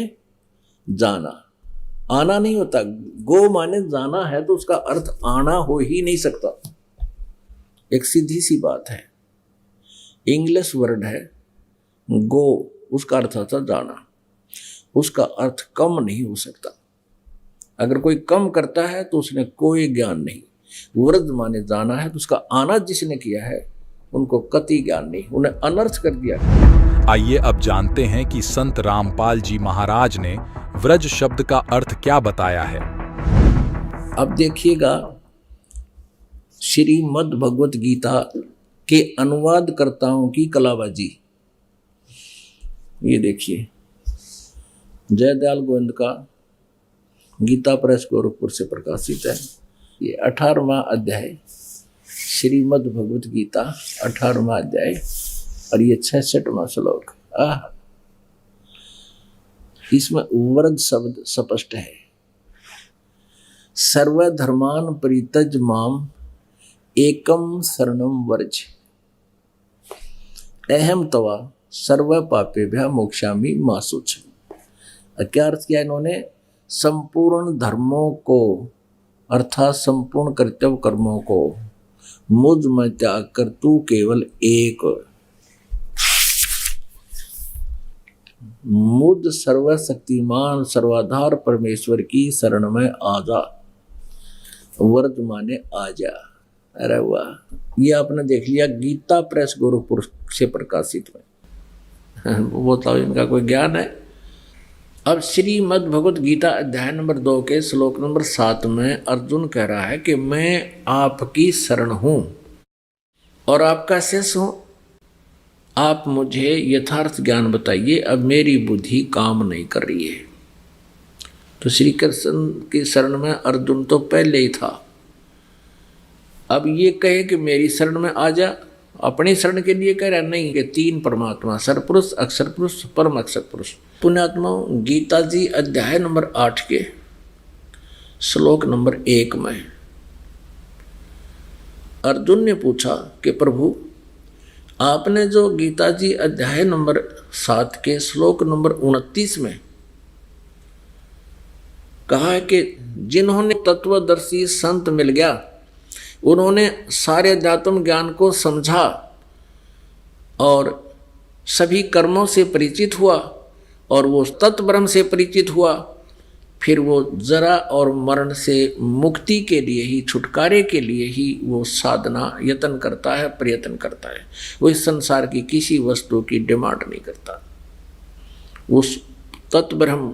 जाना, आना नहीं होता। गो माने जाना है तो उसका अर्थ आना हो ही नहीं सकता। एक सीधी सी बात है। इंग्लिश वर्ड है गो, उसका अर्थ होता जाना, उसका अर्थ कम नहीं हो सकता। अगर कोई कम करता है तो उसने कोई ज्ञान नहीं। व्रज माने जाना है तो उसका आना जिसने किया है उनको कति ज्ञान नहीं, उन्हें अनर्थ कर दिया। आइए अब जानते हैं कि संत रामपाल जी महाराज ने व्रज शब्द का अर्थ क्या बताया है। अब देखिएगा, श्रीमद् भगवत गीता के अनुवादकर्ताओं की कलाबाजी। ये देखिए, जयदयाल गोविंद का गीता प्रेस गोरखपुर से प्रकाशित है। ये 18वां अध्याय, श्रीमद् भगवत गीता 18वां अध्याय और ये 66वां श्लोक। इसमें व्रज शब्द स्पष्ट है। सर्वधर्मान परित्यज माम एकम शरणम व्रज अहम तवा सर्व पापेभ्यः मोक्षामि मा शुच। क्या अर्थ किया इन्होंने? संपूर्ण धर्मों को अर्थात संपूर्ण कर्तव्य कर्मों को मुझ में त्याग कर तू केवल एक मुझ सर्वशक्तिमान सर्वाधार परमेश्वर की शरण में आजा। व्रज माने आजा। अरे वाह, ये आपने देख लिया, गीता प्रेस गोरखपुर से प्रकाशित में। वो तो इनका कोई ज्ञान है। अब श्रीमद् भगवत गीता अध्याय नंबर 2 के श्लोक नंबर 7 में अर्जुन कह रहा है कि मैं आपकी शरण हूं और आपका शिष्य हूं। आप मुझे यथार्थ ज्ञान बताइए। अब मेरी बुद्धि काम नहीं कर रही है। तो श्री कृष्ण की शरण में अर्जुन तो पहले ही था। अब ये कहे कि मेरी शरण में आ जा, अपनी शरण के लिए कह रहा नहीं कि 3 परमात्मा, सरपुरुष, अक्षर पुरुष, परम अक्षर पुरुष। पुण्यात्मा, गीता जी अध्याय नंबर 8 के श्लोक नंबर 1 में अर्जुन ने पूछा कि प्रभु, आपने जो गीता जी अध्याय नंबर 7 के श्लोक नंबर 29 में कहा है कि जिन्होंने तत्वदर्शी संत मिल गया, उन्होंने सारे अध्यात्म ज्ञान को समझा और सभी कर्मों से परिचित हुआ और वो तत्ब्रह्म से परिचित हुआ, फिर वो जरा और मरण से मुक्ति के लिए ही, छुटकारे के लिए ही वो साधना यत्न करता है, प्रयत्न करता है। वो इस संसार की किसी वस्तु की डिमांड नहीं करता, उस तत्ब्रह्म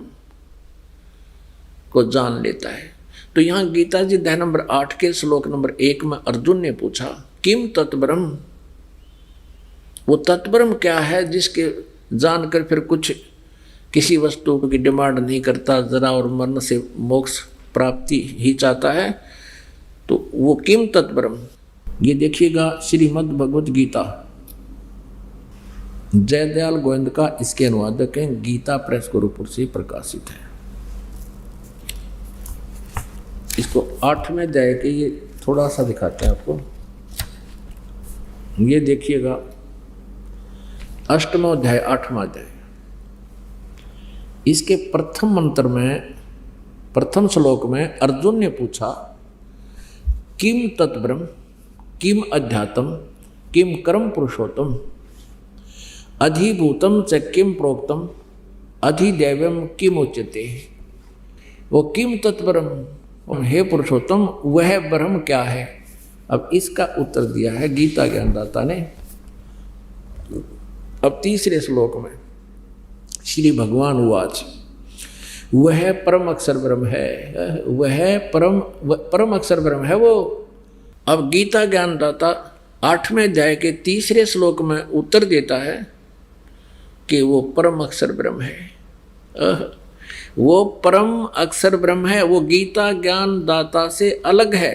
को जान लेता है। तो यहाँ गीता जी अध्याय नंबर 8 के श्लोक नंबर 1 में अर्जुन ने पूछा, किम तत्ब्रह्म, वो तत्ब्रह्म क्या है जिसके जानकर फिर कुछ किसी वस्तु की डिमांड नहीं करता, जरा और मरण से मोक्ष प्राप्ति ही चाहता है। तो वो किम तत्ब्रह्म, ये देखिएगा श्रीमद् भगवत गीता, जयदयाल गोविंद का इसके अनुवादक हैं, गीता प्रेस गुरुपुर से प्रकाशित है। इसको 8वें अध्याय के ये थोड़ा सा दिखाते हैं आपको, ये देखिएगा 8वां अध्याय 8वां अध्याय। इसके प्रथम मंत्र में, प्रथम श्लोक में अर्जुन ने पूछा, किम तत्ब्रह्म, किम अध्यात्म, किम कर्म पुरुषोत्तम, अधिभूतम च किम प्रोक्तम, अधिदैवम किम उच्यते। वो किम तत्ब्रह्म, हे पुरुषोत्तम, वह ब्रह्म क्या है। अब इसका उत्तर दिया है गीता ज्ञानदाता ने। अब तीसरे श्लोक में श्री भगवान उवाच, वह परम अक्षर ब्रह्म है, वह परम अक्षर ब्रह्म है वो। अब गीता ज्ञानदाता 8वें अध्याय के तीसरे श्लोक में उत्तर देता है कि वो परम अक्षर ब्रह्म है। वो परम अक्षर ब्रह्म है, वो गीता ज्ञान दाता से अलग है।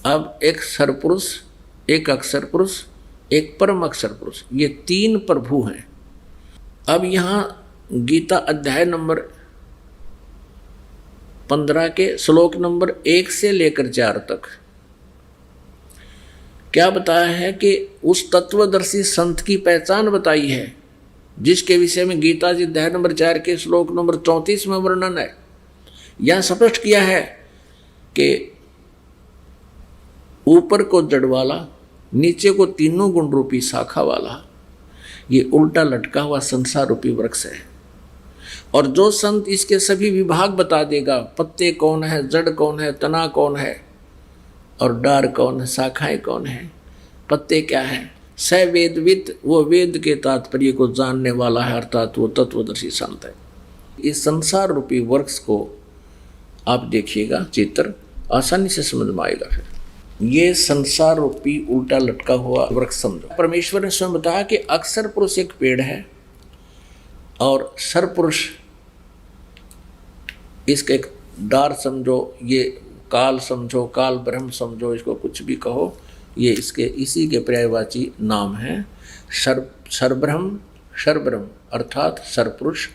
अब एक सरपुरुष, एक अक्षर पुरुष, एक परम अक्षर पुरुष, ये 3 प्रभु हैं। अब यहाँ गीता अध्याय नंबर 15 के श्लोक नंबर 1 से लेकर 4 तक क्या बताया है कि उस तत्वदर्शी संत की पहचान बताई है, जिसके विषय में गीता जी अध्याय नंबर 4 के श्लोक नंबर 34 में वर्णन है। यह स्पष्ट किया है कि ऊपर को जड़ वाला, नीचे को तीनों गुण रूपी शाखा वाला, ये उल्टा लटका हुआ संसार रूपी वृक्ष है। और जो संत इसके सभी विभाग बता देगा, पत्ते कौन है, जड़ कौन है, तना कौन है, और डार कौन है, शाखाएं कौन है, पत्ते क्या है, स वेदविद, वो वेद के तात्पर्य को जानने वाला है, अर्थात वो तत्वदर्शी संत है। इस संसार रूपी वृक्ष को आप देखिएगा, चित्र आसानी से समझ में आएगा। फिर ये संसार रूपी उल्टा लटका हुआ वृक्ष समझो। परमेश्वर ने स्वयं बताया कि अक्षर पुरुष एक पेड़ है और सरपुरुष इसका एक डार समझो, ये काल समझो, काल ब्रह्म समझो, इसको कुछ भी कहो, ये इसके इसी के पर्यायवाची नाम है। सरब्रह्म, शरब्रह्म अर्थात सरपुरुष,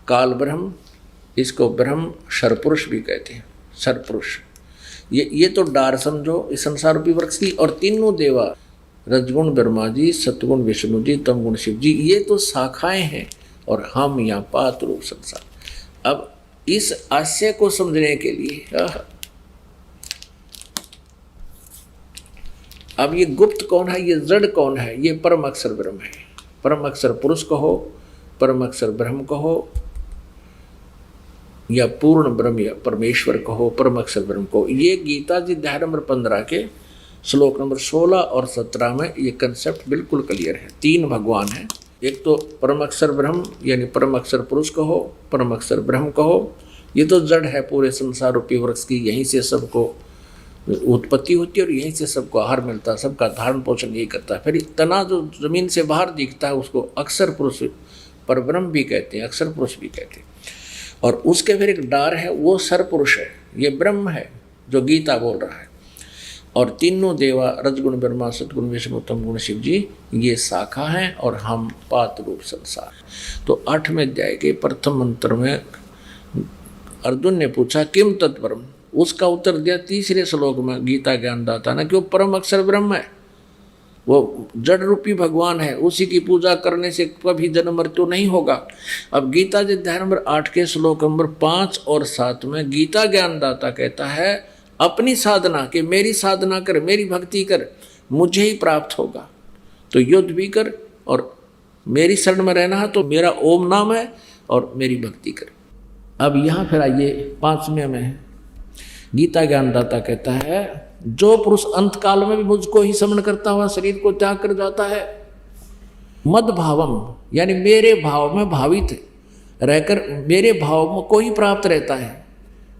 काल ब्रह्म, इसको ब्रह्म सरपुरुष भी कहते हैं, सरपुरुष। ये तो डार समझो इस संसार रूपी वृक्ष की। और तीनों देवा, रजगुण ब्रह्मा जी, सतगुण विष्णु जी, तमगुण शिव जी, ये तो शाखाएं हैं और हम यहाँ पात रूप संसार। अब इस आशय को समझने के लिए अब ये गुप्त कौन है, ये जड़ कौन है, ये परम अक्षर ब्रह्म है। परम अक्षर पुरुष कहो, परम अक्षर ब्रह्म कहो, या पूर्ण ब्रह्म या परमेश्वर कहो, परम अक्षर ब्रह्म कहो। ये गीता जी अध्याय नंबर 15 के श्लोक नंबर 16 और 17 में ये कंसेप्ट बिल्कुल क्लियर है। 3 भगवान हैं, एक तो परम अक्षर ब्रह्म यानी परम अक्षर पुरुष कहो, परम अक्षर ब्रह्म कहो, ये तो जड़ है पूरे संसार रूपी वृक्ष की, यहीं से सबको उत्पत्ति होती है और यहीं से सबको आहार मिलता है, सबका धारण पोषण यही करता है। फिर तना जो जमीन से बाहर दिखता है उसको अक्षर पुरुष परब्रह्म भी कहते हैं, अक्षर पुरुष भी कहते हैं। और उसके फिर एक डार है, वो सरपुरुष है, ये ब्रह्म है जो गीता बोल रहा है। और तीनों देवा, रजगुण ब्रह्मा, सतगुण विष्णु, तमगुण शिव जी, ये शाखा हैं और हम पात रूप संसार। तो 8वें अध्याय के प्रथम मंत्र में अर्जुन ने पूछा, किम तत्परम, उसका उत्तर दिया तीसरे श्लोक में गीता ज्ञानदाता ने कि वो परम अक्षर ब्रह्म है, वो जड़ रूपी भगवान है, उसी की पूजा करने से कभी जन्म मृत्यु नहीं होगा। अब गीता जी अध्याय नंबर 8 के श्लोक नंबर 5 और 7 में गीता ज्ञानदाता कहता है अपनी साधना कि मेरी साधना कर, मेरी भक्ति कर, मुझे ही प्राप्त होगा। तो युद्ध भी कर और मेरी शरण में रहना है तो मेरा ओम नाम है और मेरी भक्ति कर। अब यहाँ फिर आइए 5वें में गीता ज्ञानदाता कहता है जो पुरुष अंत काल में भी मुझको ही स्मरण करता हुआ शरीर को त्याग कर जाता है, मद भावम यानी मेरे भाव में भावित रहकर मेरे भाव को ही प्राप्त रहता है,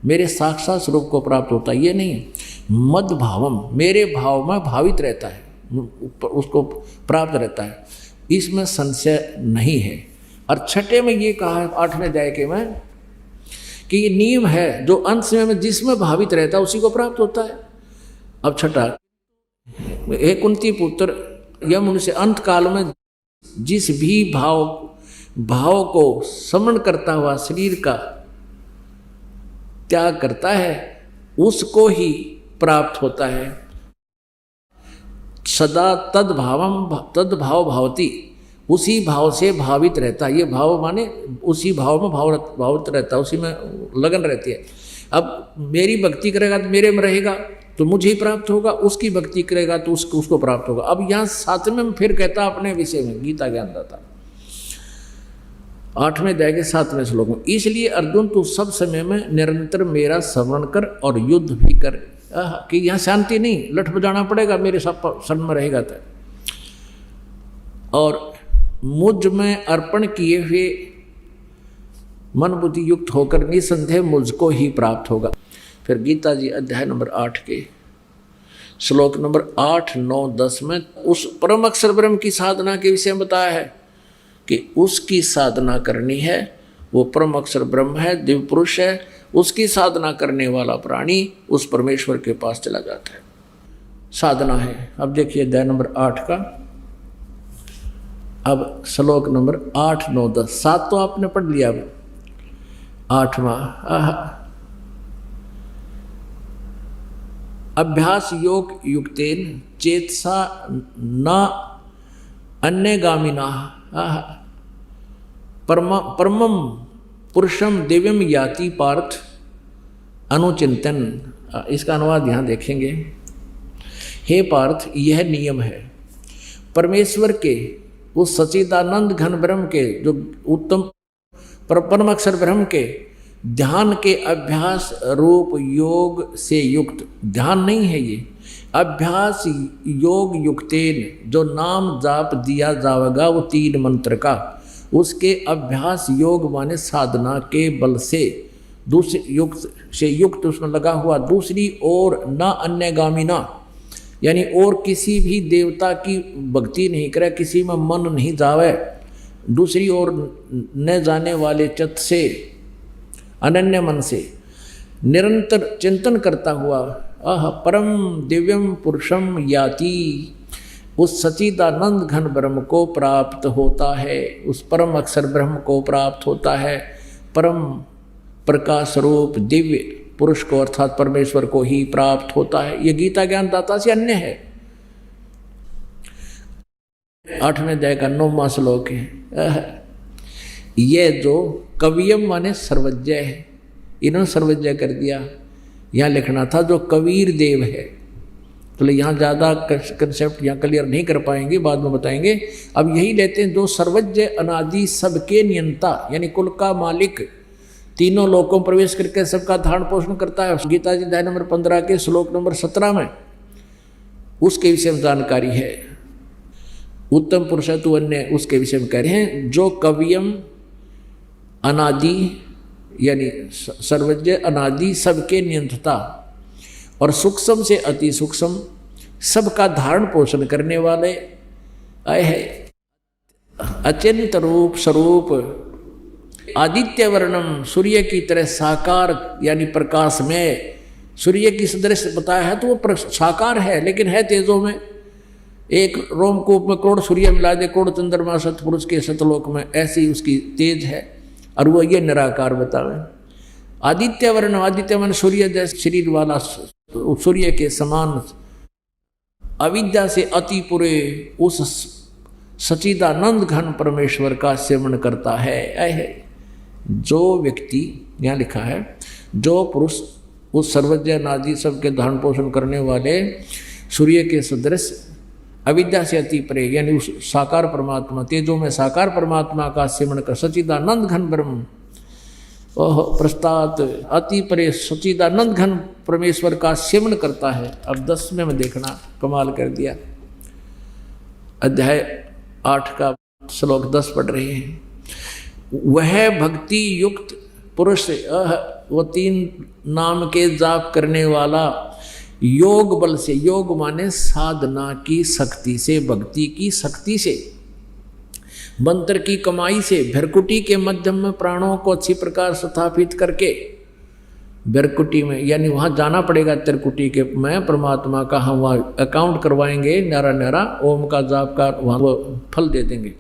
मेरे साक्षात स्वरूप को प्राप्त होता है, ये नहीं है। मद भावम मेरे भाव में भावित रहता है, उसको प्राप्त रहता है, इसमें संशय नहीं है। और छठे में ये कहा है 8वें अध्याय के में कि ये नियम है जो अंत समय में जिसमें भावित रहता है उसी को प्राप्त होता है। अब छठा, हे कुंती पुत्र यम उनसे अंत काल में जिस भी भाव को स्मरण करता हुआ शरीर का त्याग करता है उसको ही प्राप्त होता है। सदा तद भाव भावती उसी भाव से भावित रहता है। ये भाव माने उसी भाव में भावित रहता है, उसी में लगन रहती है। अब मेरी भक्ति करेगा तो मेरे में रहेगा तो मुझे ही प्राप्त होगा, उसकी भक्ति करेगा तो उसको प्राप्त होगा। अब यहाँ 7वें में फिर कहता अपने विषय में गीता ज्ञानदाता 8वें अध्याय के 7वें श्लोक में, इसलिए अर्जुन तू सब समय में निरंतर मेरा स्मरण कर और युद्ध भी कर। कि यहाँ शांति नहीं, लठ बजाना पड़ेगा, मेरे सब शरण में रहेगा तो। और मुझ में अर्पण किए हुए मन बुद्धि युक्त होकर निसंदेह मुझको ही प्राप्त होगा। फिर गीता जी अध्याय नंबर 8 के श्लोक नंबर 8, 9, 10 में उस परम अक्षर ब्रह्म की साधना के विषय में बताया है कि उसकी साधना करनी है। वो परम अक्षर ब्रह्म है, दिव्य पुरुष है, उसकी साधना करने वाला प्राणी उस परमेश्वर के पास चला जाता है। साधना है। अब देखिए अध्याय नंबर 8 का अब श्लोक नंबर 8, 9, 10, 7 तो आपने पढ़ लिया। अब 8वां अभ्यास योग युक्तेन चेतसा न अन्यगामिना परमम पुरुषम दिव्यम याति पार्थ अनुचिंतन। इसका अनुवाद यहाँ देखेंगे। हे पार्थ, यह नियम है परमेश्वर के उस सच्चिदानंद घन ब्रह्म के जो उत्तम परम अक्षर ब्रह्म के ध्यान के अभ्यास रूप योग से युक्त, ध्यान नहीं है ये, अभ्यास योग युक्तेन जो नाम जाप दिया जाएगा वो 3 मंत्र का, उसके अभ्यास योग माने साधना के बल से दूसरे युक्त से युक्त उसमें लगा हुआ, दूसरी ओर न अन्यगामिना यानी और किसी भी देवता की भक्ति नहीं करे, किसी में मन नहीं जावे, दूसरी ओर न जाने वाले चित्त से अनन्य मन से निरंतर चिंतन करता हुआ परम दिव्यम पुरुषम याति उस सच्चिदानंद घन ब्रह्म को प्राप्त होता है, उस परम अक्षर ब्रह्म को प्राप्त होता है। परम प्रकाश रूप दिव्य पुरुष को अर्थात परमेश्वर को ही प्राप्त होता है। ये गीता ज्ञानदाता से अन्य है। 8वें अध्याय का 9वां श्लोक है। ये जो कवियम माने सर्वज्ञ है, इन्होंने सर्वज्ञ कर दिया। यहाँ लिखना था जो कबीर देव है, तो यहाँ ज़्यादा कंसेप्ट यहाँ क्लियर नहीं कर पाएंगे, बाद में बताएंगे। अब यही लेते हैं जो सर्वज्ञ अनादि सबके नियंता यानी कुल का मालिक, तीनों लोकों में प्रवेश करके सबका धारण पोषण करता है। गीता जी अध्याय नंबर 15 के श्लोक नंबर 17 में उसके विषय में जानकारी है। उत्तम पुरुष तु अन्य उसके विषय में कह रहे हैं। जो कवियम अनादि यानी सर्वज्ञ अनादि सबके नियंत्रता और सूक्ष्म से अति सूक्ष्म सबका धारण पोषण करने वाले है। अचिंत रूप स्वरूप आदित्य वर्णम सूर्य की तरह साकार यानी प्रकाश में, सूर्य की सदृश बताया है तो वो साकार है लेकिन है तेजों में। एक रोमकूप में करोड़ सूर्य मिला दे, करोड़ चंद्रमा सतपुरुष के सतलोक में, ऐसी उसकी तेज है और वो ये निराकार बतावे। आदित्य वर्ण, आदित्य मन सूर्य जैसे शरीर वाला, सूर्य के समान अविद्या से अति पुरे उस सच्चिदानंद घन परमेश्वर का सेवन करता है। जो व्यक्ति, यहाँ लिखा है, जो पुरुष उस सर्वज्ञ नादि सबके धारण पोषण करने वाले सूर्य के सदृश अविद्या से अति परे, यानी उस साकार परमात्मा, तेजो में साकार परमात्मा का सेवन कर सच्चिदानंद घन ब्रह्म प्रस्तात अति परे सच्चिदानंद घन परमेश्वर का सेवन करता है। अब 10वें में देखना, कमाल कर दिया। अध्याय 8 का श्लोक 10 पढ़ रहे हैं। वह भक्ति युक्त पुरुष, वो 3 नाम के जाप करने वाला, योग बल से, योग माने साधना की शक्ति से, भक्ति की शक्ति से, मंत्र की कमाई से, भ्रकुटी के मध्यम में प्राणों को अच्छी प्रकार स्थापित करके, भ्रकुटी में यानी वहाँ जाना पड़ेगा त्रिकुटी के में, परमात्मा का हम वहाँ अकाउंट करवाएंगे, न्यारा न्यारा ओम का जाप का वहाँ वो फल दे देंगे।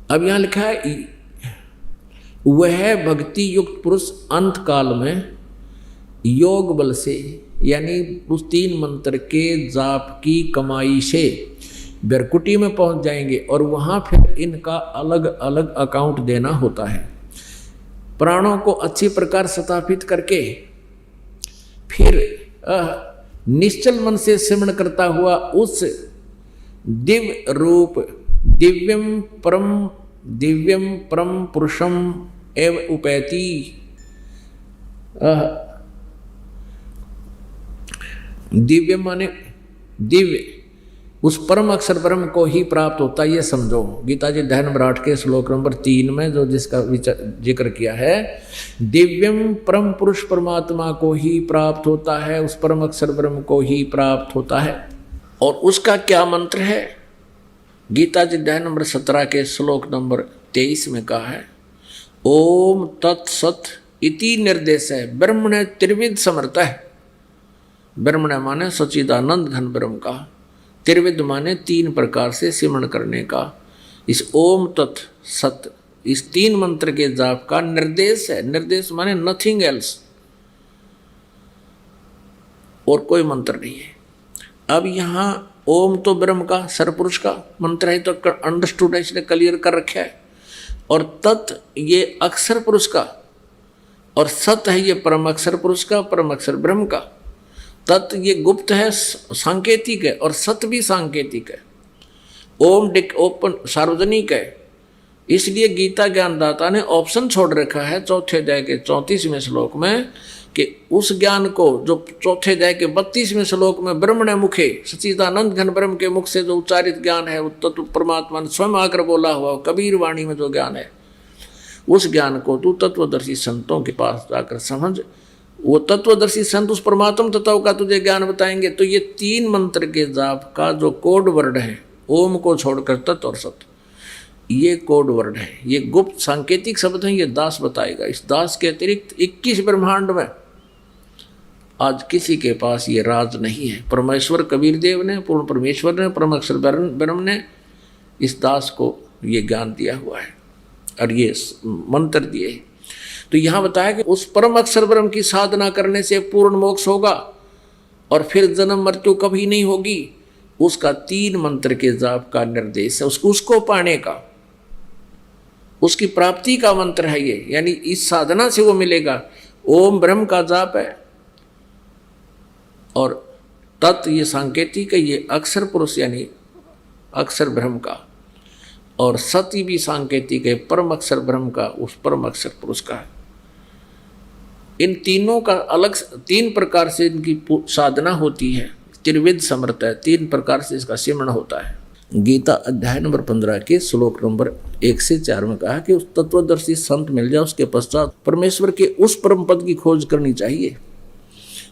अब यहाँ लिखा है वह भक्ति युक्त पुरुष अंत काल में योग बल से, यानी उस 3 मंत्र के जाप की कमाई से बेरकुटी में पहुंच जाएंगे और वहां फिर इनका अलग अलग अकाउंट देना होता है। प्राणों को अच्छी प्रकार स्थापित करके फिर निश्चल मन से सिमरण करता हुआ उस दिव्य रूप दिव्यम परम पुरुषम एव उपैति, दिव्य माने दिव्य, उस परम अक्षर ब्रह्म को ही प्राप्त होता है। ये समझो, गीता जी अध्याय नंबर 8 के श्लोक नंबर 3 में जो जिसका जिक्र किया है, दिव्यम परम पुरुष परमात्मा को ही प्राप्त होता है, उस परम अक्षर ब्रह्म को ही प्राप्त होता है। और उसका क्या मंत्र है? गीता जी अध्याय नंबर 17 के श्लोक नंबर 23 में कहा है, ओम तत्सत इति निर्देश है ब्रह्मण त्रिविध समर्थ है। ब्रह्मण माने सच्चिदानंद घन ब्रह्म का, त्रिविध माने 3 प्रकार से सिमरण करने का। इस ओम तत् सत, इस 3 मंत्र के जाप का निर्देश है। निर्देश माने नथिंग एल्स, और कोई मंत्र नहीं है। अब यहाँ ओम तो ब्रह्म का, सरपुरुष का मंत्र है, तो अंडरस्टूड है, इसलिए क्लियर कर रखा है। और तत् ये अक्षर पुरुष का, और सत है ये परम अक्षर पुरुष का, परम अक्षर ब्रह्म का। तत् ये गुप्त है, सांकेतिक है, और सत भी सांकेतिक है। ओम ओपन सार्वजनिक है। इसलिए गीता ज्ञानदाता ने ऑप्शन छोड़ रखा है चौथे अध्याय के 34वें श्लोक में कि उस ज्ञान को जो चौथे अध्याय के 32वें श्लोक में ब्रह्मण मुखे सच्चिदानंद घन ब्रह्म के मुख से जो उच्चारित ज्ञान है, तत्व परमात्मा ने स्वयं आकर बोला हुआ कबीर वाणी में जो ज्ञान है, उस ज्ञान को तू तत्वदर्शी संतों के पास जाकर समझ। वो तत्वदर्शी संत उस परमात्म तत्व का तुझे ज्ञान बताएंगे। तो ये 3 मंत्र के जाप का जो कोड वर्ड है, ओम को छोड़कर तत् और सत, ये कोड वर्ड है, ये गुप्त सांकेतिक शब्द है, ये दास बताएगा। इस दास के अतिरिक्त 21 ब्रह्मांड में आज किसी के पास ये राज नहीं है। परमेश्वर कबीर देव ने, पूर्ण परमेश्वर ने, परम अक्षर ब्रह्म ने इस दास को ये ज्ञान दिया हुआ है और ये मंत्र दिए। तो यहाँ बताया कि उस परम अक्षर ब्रह्म की साधना करने से पूर्ण मोक्ष होगा और फिर जन्म मृत्यु कभी नहीं होगी। उसका 3 मंत्र के जाप का निर्देश है, उसको पाने का, उसकी प्राप्ति का मंत्र है ये, यानी इस साधना से वो मिलेगा। ओम ब्रह्म का जाप है और तत् ये सांकेतिक है, ये अक्षर पुरुष यानी अक्षर ब्रह्म का, और सती भी सांकेतिक है, परम अक्षर ब्रह्म का, उस परम अक्षर पुरुष का है। इन तीनों का अलग 3 प्रकार से इनकी साधना होती है। त्रिविध समर्थ है, 3 प्रकार से इसका सिमरण होता है। गीता अध्याय नंबर 15 के श्लोक नंबर 1 से 4 में कहा कि उस तत्वदर्शी संत मिल जाए, उसके पश्चात परमेश्वर के उस परम पद की खोज करनी चाहिए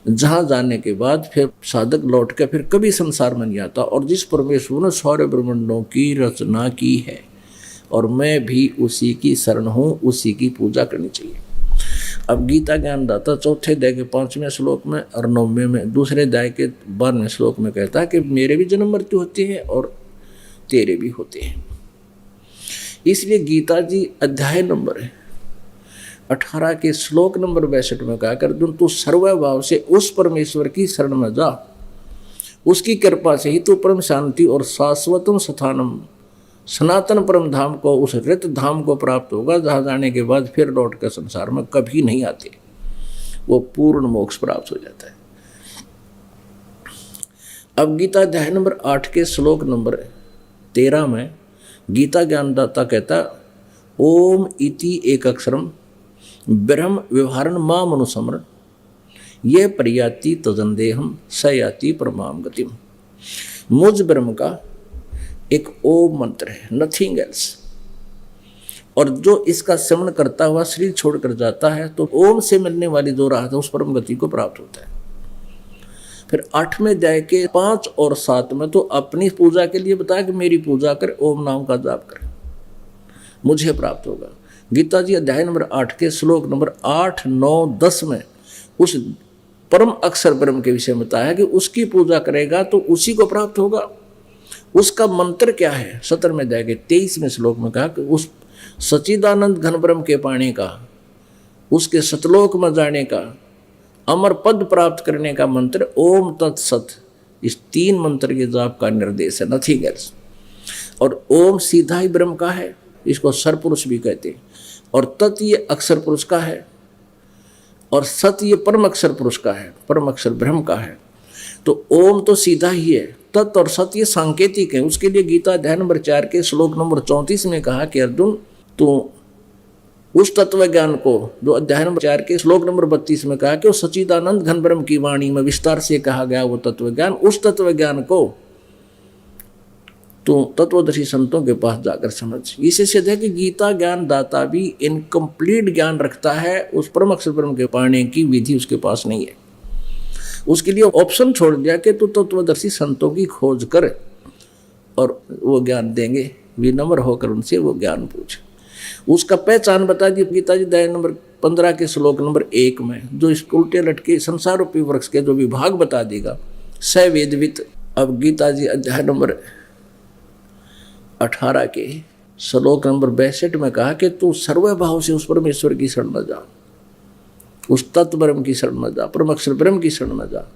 जहाँ जाने के बाद फिर साधक लौट कर फिर कभी संसार में नहीं आता, और जिस परमेश्वर ने सारे ब्रह्मांडों की रचना की है और मैं भी उसी की शरण हूँ, उसी की पूजा करनी चाहिए। अब गीता ज्ञानदाता चौथे अध्याय के 5वें श्लोक में और 9वें में, दूसरे अध्याय के 12वें श्लोक में कहता है कि मेरे भी जन्म मृत्यु होती है और तेरे भी होते हैं। इसलिए गीता जी अध्याय नंबर 18 के श्लोक नंबर 62 में कहा, कर अर्जुन तू सर्वभाव से उस परमेश्वर की शरण में जा, उसकी कृपा से ही तू परम शांति और शाश्वतम स्थानम सनातन परम धाम को, उस रित धाम को प्राप्त होगा, जहाँ जाने के बाद फिर लौट कर संसार में कभी नहीं आते, वो पूर्ण मोक्ष प्राप्त हो जाता है। अब गीता अध्याय नंबर 8 के श्लोक नंबर 13 में गीता ज्ञानदाता कहता, ओम इति एक अक्षरम ब्रह्म व्यवहारण माम अनुसमरण ये प्रयाति तजंदेहम सयाति परमाम गतिम। मुझ ब्रह्म का एक ओम मंत्र है, नथिंग एल्स, और जो इसका श्रवण करता हुआ शरीर छोड़कर जाता है तो ओम से मिलने वाली जो राहत है उस परम गति को प्राप्त होता है। फिर 8वें अध्याय के 5 और 7 में तो अपनी पूजा के लिए बताया कि मेरी पूजा कर, ओम नाम का जाप कर, मुझे प्राप्त होगा। गीता जी अध्याय नंबर 8 के श्लोक नंबर 8, 9, 10 में उस परम अक्षर ब्रह्म के विषय में बताया कि उसकी पूजा करेगा तो उसी को प्राप्त होगा। उसका मंत्र क्या है? 17वें अध्याय के 23वें श्लोक में कहा कि उस सच्चिदानंद घन ब्रह्म के पाने का, उसके सतलोक में जाने का, अमर पद प्राप्त करने का मंत्र ओम तत्सत, इस 3 मंत्र के जाप का निर्देश है, नथिंग एल्स। और ओम सीधा ही ब्रह्म का है, इसको सरपुरुष भी कहते हैं, और तत् ये अक्षर पुरुष का है, और सत ये परम अक्षर पुरुष का है, परम अक्षर ब्रह्म का है। तो ओम तो सीधा ही है, तत् और सत ये सांकेतिक है। उसके लिए गीता अध्याय नंबर 4 के श्लोक नंबर 34 में कहा कि अर्जुन तू उस तत्व ज्ञान को, जो अध्याय नंबर 4 के श्लोक नंबर 32 में कहा कि वो सच्चिदानंद घन ब्रह्म की वाणी में विस्तार से कहा गया वो तत्व ज्ञान, उस तत्व ज्ञान को तो तत्वदर्शी संतों के पास जाकर समझ। इसे सिद्ध है कि गीता ज्ञान दाता भी इनकम्प्लीट ज्ञान रखता है, उस परम अक्षर ब्रह्म के पाने की विधि उसके पास नहीं है। उसके लिए ऑप्शन छोड़ दिया कि तू तत्वदर्शी संतों की खोज कर और वो ज्ञान देंगे, विनम्र होकर उनसे वो ज्ञान पूछ। उसका पहचान बता दी गीता जी अध्याय नंबर 15 के श्लोक नंबर 1 में, जो इस उल्टे लटके संसार रूपी वृक्ष के जो विभाग बता देगा, स वेदवित। अब गीता जी अध्याय नंबर 18 के श्लोक नंबर 62 में कहा कि तू सर्वभाव से उस परमेश्वर की शरण में जा, उस तत्व ब्रह्म की शरण में जा, परम अक्षर ब्रह्म की शरण में जा,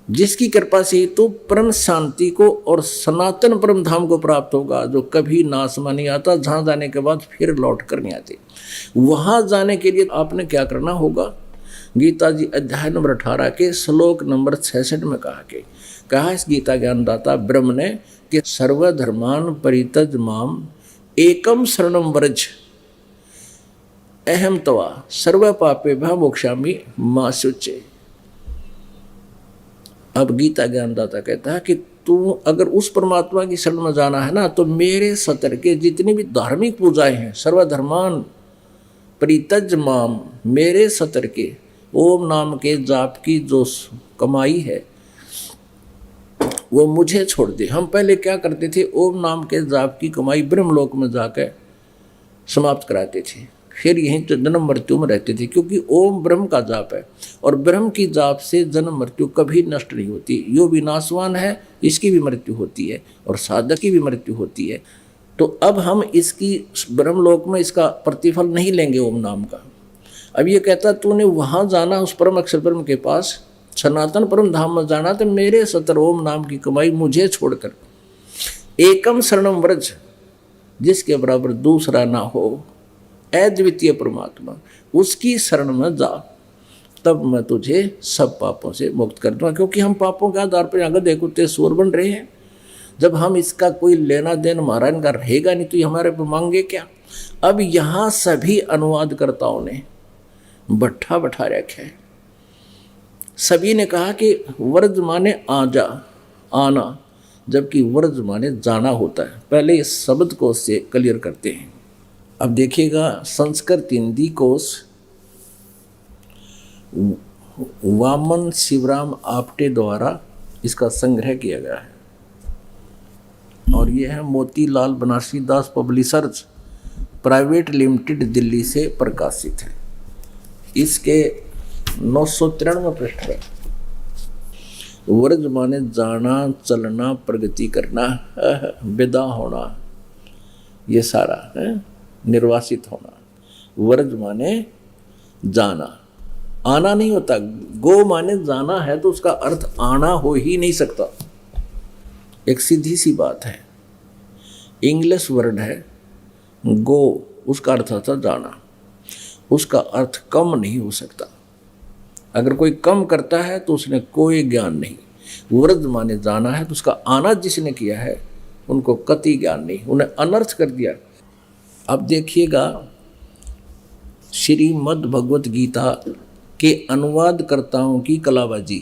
जिसकी कृपा से तू परम शांति को और सनातन परम धाम को प्राप्त होगा, जो कभी नाश में नहीं आता, जहाँ जाने के बाद फिर लौट कर नहीं आते। वहाँ जाने के लिए आपने क्या करना होगा? गीता जी अध्याय नंबर 18 के श्लोक नंबर 66 में कहा इस गीता ज्ञानदाता ब्रह्म ने कि सर्वधर्मान परित्यज माम एकम शरणम व्रज अहम तवा सर्व पापेभ्यः मोक्षामि मा शुचे। अब गीता ज्ञानदाता कहता है कि तू अगर उस परमात्मा की शरण में जाना है ना, तो मेरे सतर के जितनी भी धार्मिक पूजाएं हैं, सर्वधर्मान परित्यज माम, मेरे सतर के ओम नाम के जाप की जो कमाई है वो मुझे छोड़ दे। हम पहले क्या करते थे? ओम नाम के जाप की कमाई ब्रह्मलोक में जाकर समाप्त कराते थे, फिर यहीं तो जन्म मृत्यु में रहते थे, क्योंकि ओम ब्रह्म का जाप है और ब्रह्म की जाप से जन्म मृत्यु कभी नष्ट नहीं होती। यो विनाशवान है, इसकी भी मृत्यु होती है और साधक की भी मृत्यु होती है। तो अब हम इसकी ब्रह्मलोक में इसका प्रतिफल नहीं लेंगे ओम नाम का। अब ये कहता तूने वहाँ जाना, उस परम अक्षर ब्रह्म के पास सनातन परम धाम में जाना, तो मेरे सतर ओम नाम की कमाई मुझे छोड़कर एकम शरणम व्रज, जिसके बराबर दूसरा ना हो, अद्वितीय परमात्मा, उसकी शरण में जा, तब मैं तुझे सब पापों से मुक्त कर दूंगा। क्योंकि हम पापों के आधार पर अगर देखो ते सूर बन रहे हैं। जब हम इसका कोई लेना देन हमारा इनका रहेगा नहीं तो ये हमारे पर मांगे क्या। अब यहाँ सभी अनुवादकर्ताओं ने भट्ठा बैठा रखा है। सभी ने कहा कि व्रज माने आ जा, आना, जबकि व्रज माने जाना होता है। पहले इस शब्द को से क्लियर करते हैं। अब देखिएगा, संस्कृत हिंदी कोश वामन शिवराम आप्टे द्वारा इसका संग्रह किया गया है और यह है मोतीलाल बनारसी दास पब्लिशर्स प्राइवेट लिमिटेड, दिल्ली से प्रकाशित है। इसके 993 पृष्ठ है। व्रज माने जाना, चलना, प्रगति करना, विदा होना, ये सारा है, निर्वासित होना। व्रज माने जाना, आना नहीं होता। गो माने जाना है तो उसका अर्थ आना हो ही नहीं सकता। एक सीधी सी बात है, इंग्लिश वर्ड है गो, उसका अर्थ था जाना, उसका अर्थ कम नहीं हो सकता। अगर कोई कम करता है तो उसने कोई ज्ञान नहीं। व्रज माने जाना है तो उसका आना जिसने किया है उनको कति ज्ञान नहीं, उन्हें अनर्थ कर दिया। अब देखिएगा श्रीमद् भगवत गीता के अनुवादकर्ताओं की कलाबाजी।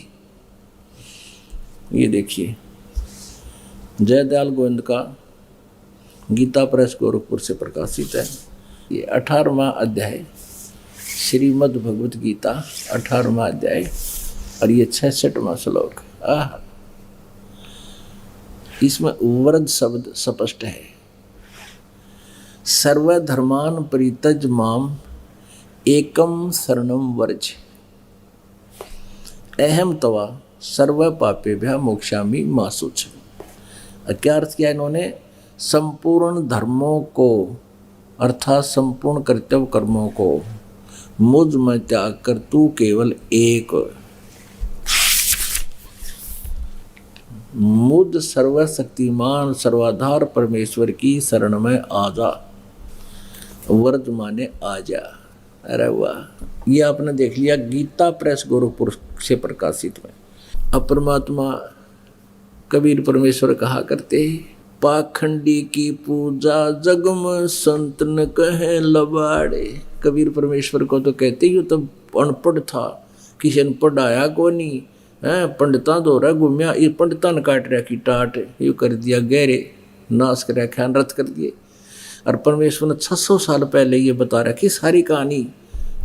ये देखिए, जयदयाल गोविंद का गीता प्रेस गोरखपुर से प्रकाशित है। ये 18वां अध्याय श्रीमद् भगवत गीता 18वां अध्याय और ये 66वां श्लोक। इसमें व्रज शब्द स्पष्ट है। सर्वधर्मान परित्यज माम एकम शरणम व्रज अहम तवा सर्व पापेभ्यः मोक्षामि मा शुच। क्या अर्थ किया इन्होंने? संपूर्ण धर्मों को अर्थात संपूर्ण कर्तव्य कर्मों को मुझ में त्याग कर तू केवल एक मुझ सर्वशक्तिमान सर्वाधार परमेश्वर की शरण में आ जा। व्रज माने आ जा। अरे वाह, ये आपने देख लिया गीता प्रेस गोरखपुर से प्रकाशित में। अब परमात्मा कबीर परमेश्वर कहा करते, पाखंडी की पूजा जग में संत न कहे लबाड़े। कबीर परमेश्वर को तो कहते ही तो अनपढ़ था, किसी ने पढ़ाया को नहीं है, पंडिता दोहरा घूमिया, ये पंडिता ने काट रहा की टाट, यू कर दिया गहरे, नाश कर रखा, अनर्थ कर दिए। और परमेश्वर ने 600 साल पहले ये बता रखी सारी कहानी,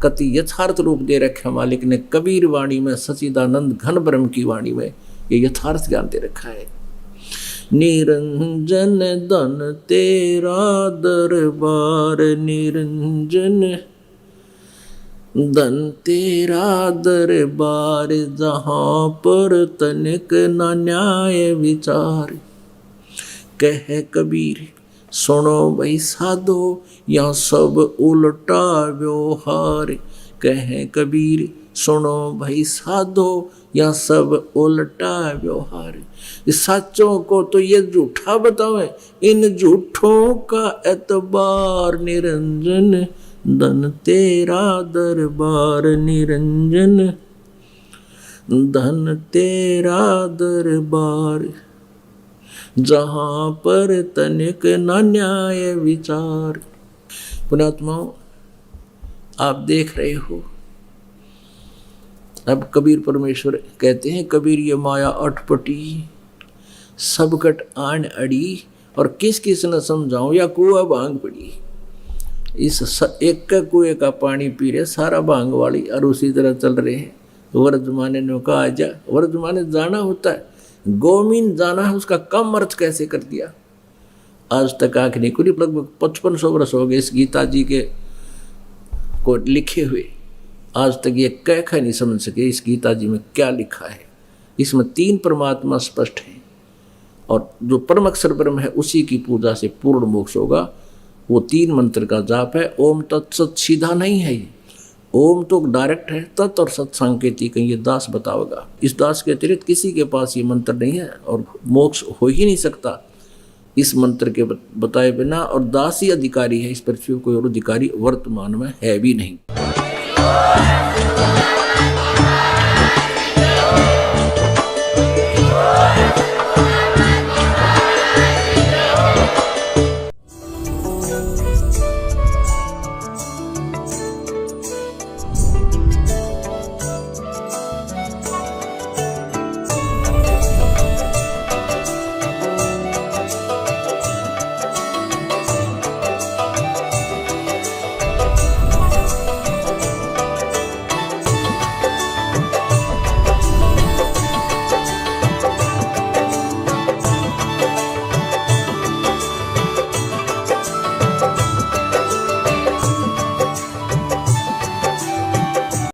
कति यथार्थ रूप दे रखा मालिक ने कबीर वाणी में, सच्चिदानंद घन ब्रह्म की वाणी में ये यथार्थ ज्ञान दे रखा है। निरंजन धन तेरा दरबार, निरंजन धन तेरा दरबार, जहाँ पर तनिक न न्याय विचार। कह कबीर सुनो भाई साधो, यहाँ सब उल्टा व्यवहार। कह कबीर सुनो भाई साधो, यहाँ सब उल्टा व्यवहार। इस सच्चों को तो ये झूठा बतावे, इन झूठों का एतबार। निरंजन धन तेरा दरबार, निरंजन धन तेरा दरबार, जहाँ पर तनिक न न्याय विचार। पुणात्माओं, आप देख रहे हो, अब कबीर परमेश्वर कहते हैं, कबीर ये माया अटपटी सब कट आन अड़ी, और किस किस न समझाऊं या कुआ भांग पड़ी। इस एक का कुएं का पानी पी रहे सारा भांग वाली, और उसी तरह चल रहे हैं। व्रज माने ने कहा आजा, व्रज माने जाना होता है, गोमीन जाना है, उसका कम अर्थ कैसे कर दिया। आज तक आँख नहीं खुली, लगभग 5500 वर्ष हो गए इस गीता जी के को लिखे हुए, आज तक ये कह नहीं समझ सके इस गीता जी में क्या लिखा है। इसमें 3 परमात्मा स्पष्ट हैं, और जो परम अक्षर ब्रह्म है उसी की पूजा से पूर्ण मोक्ष होगा। वो 3 मंत्र का जाप है। ओम तत्सत सीधा नहीं है ये, ओम तो डायरेक्ट है, तत् और सत सांकेतिक ये दास बतावेगा। इस दास के अतिरिक्त किसी के पास ये मंत्र नहीं है, और मोक्ष हो ही नहीं सकता इस मंत्र के बताए बिना। और दास ही अधिकारी है इस पृथ्वी, कोई और अधिकारी वर्तमान में है भी नहीं।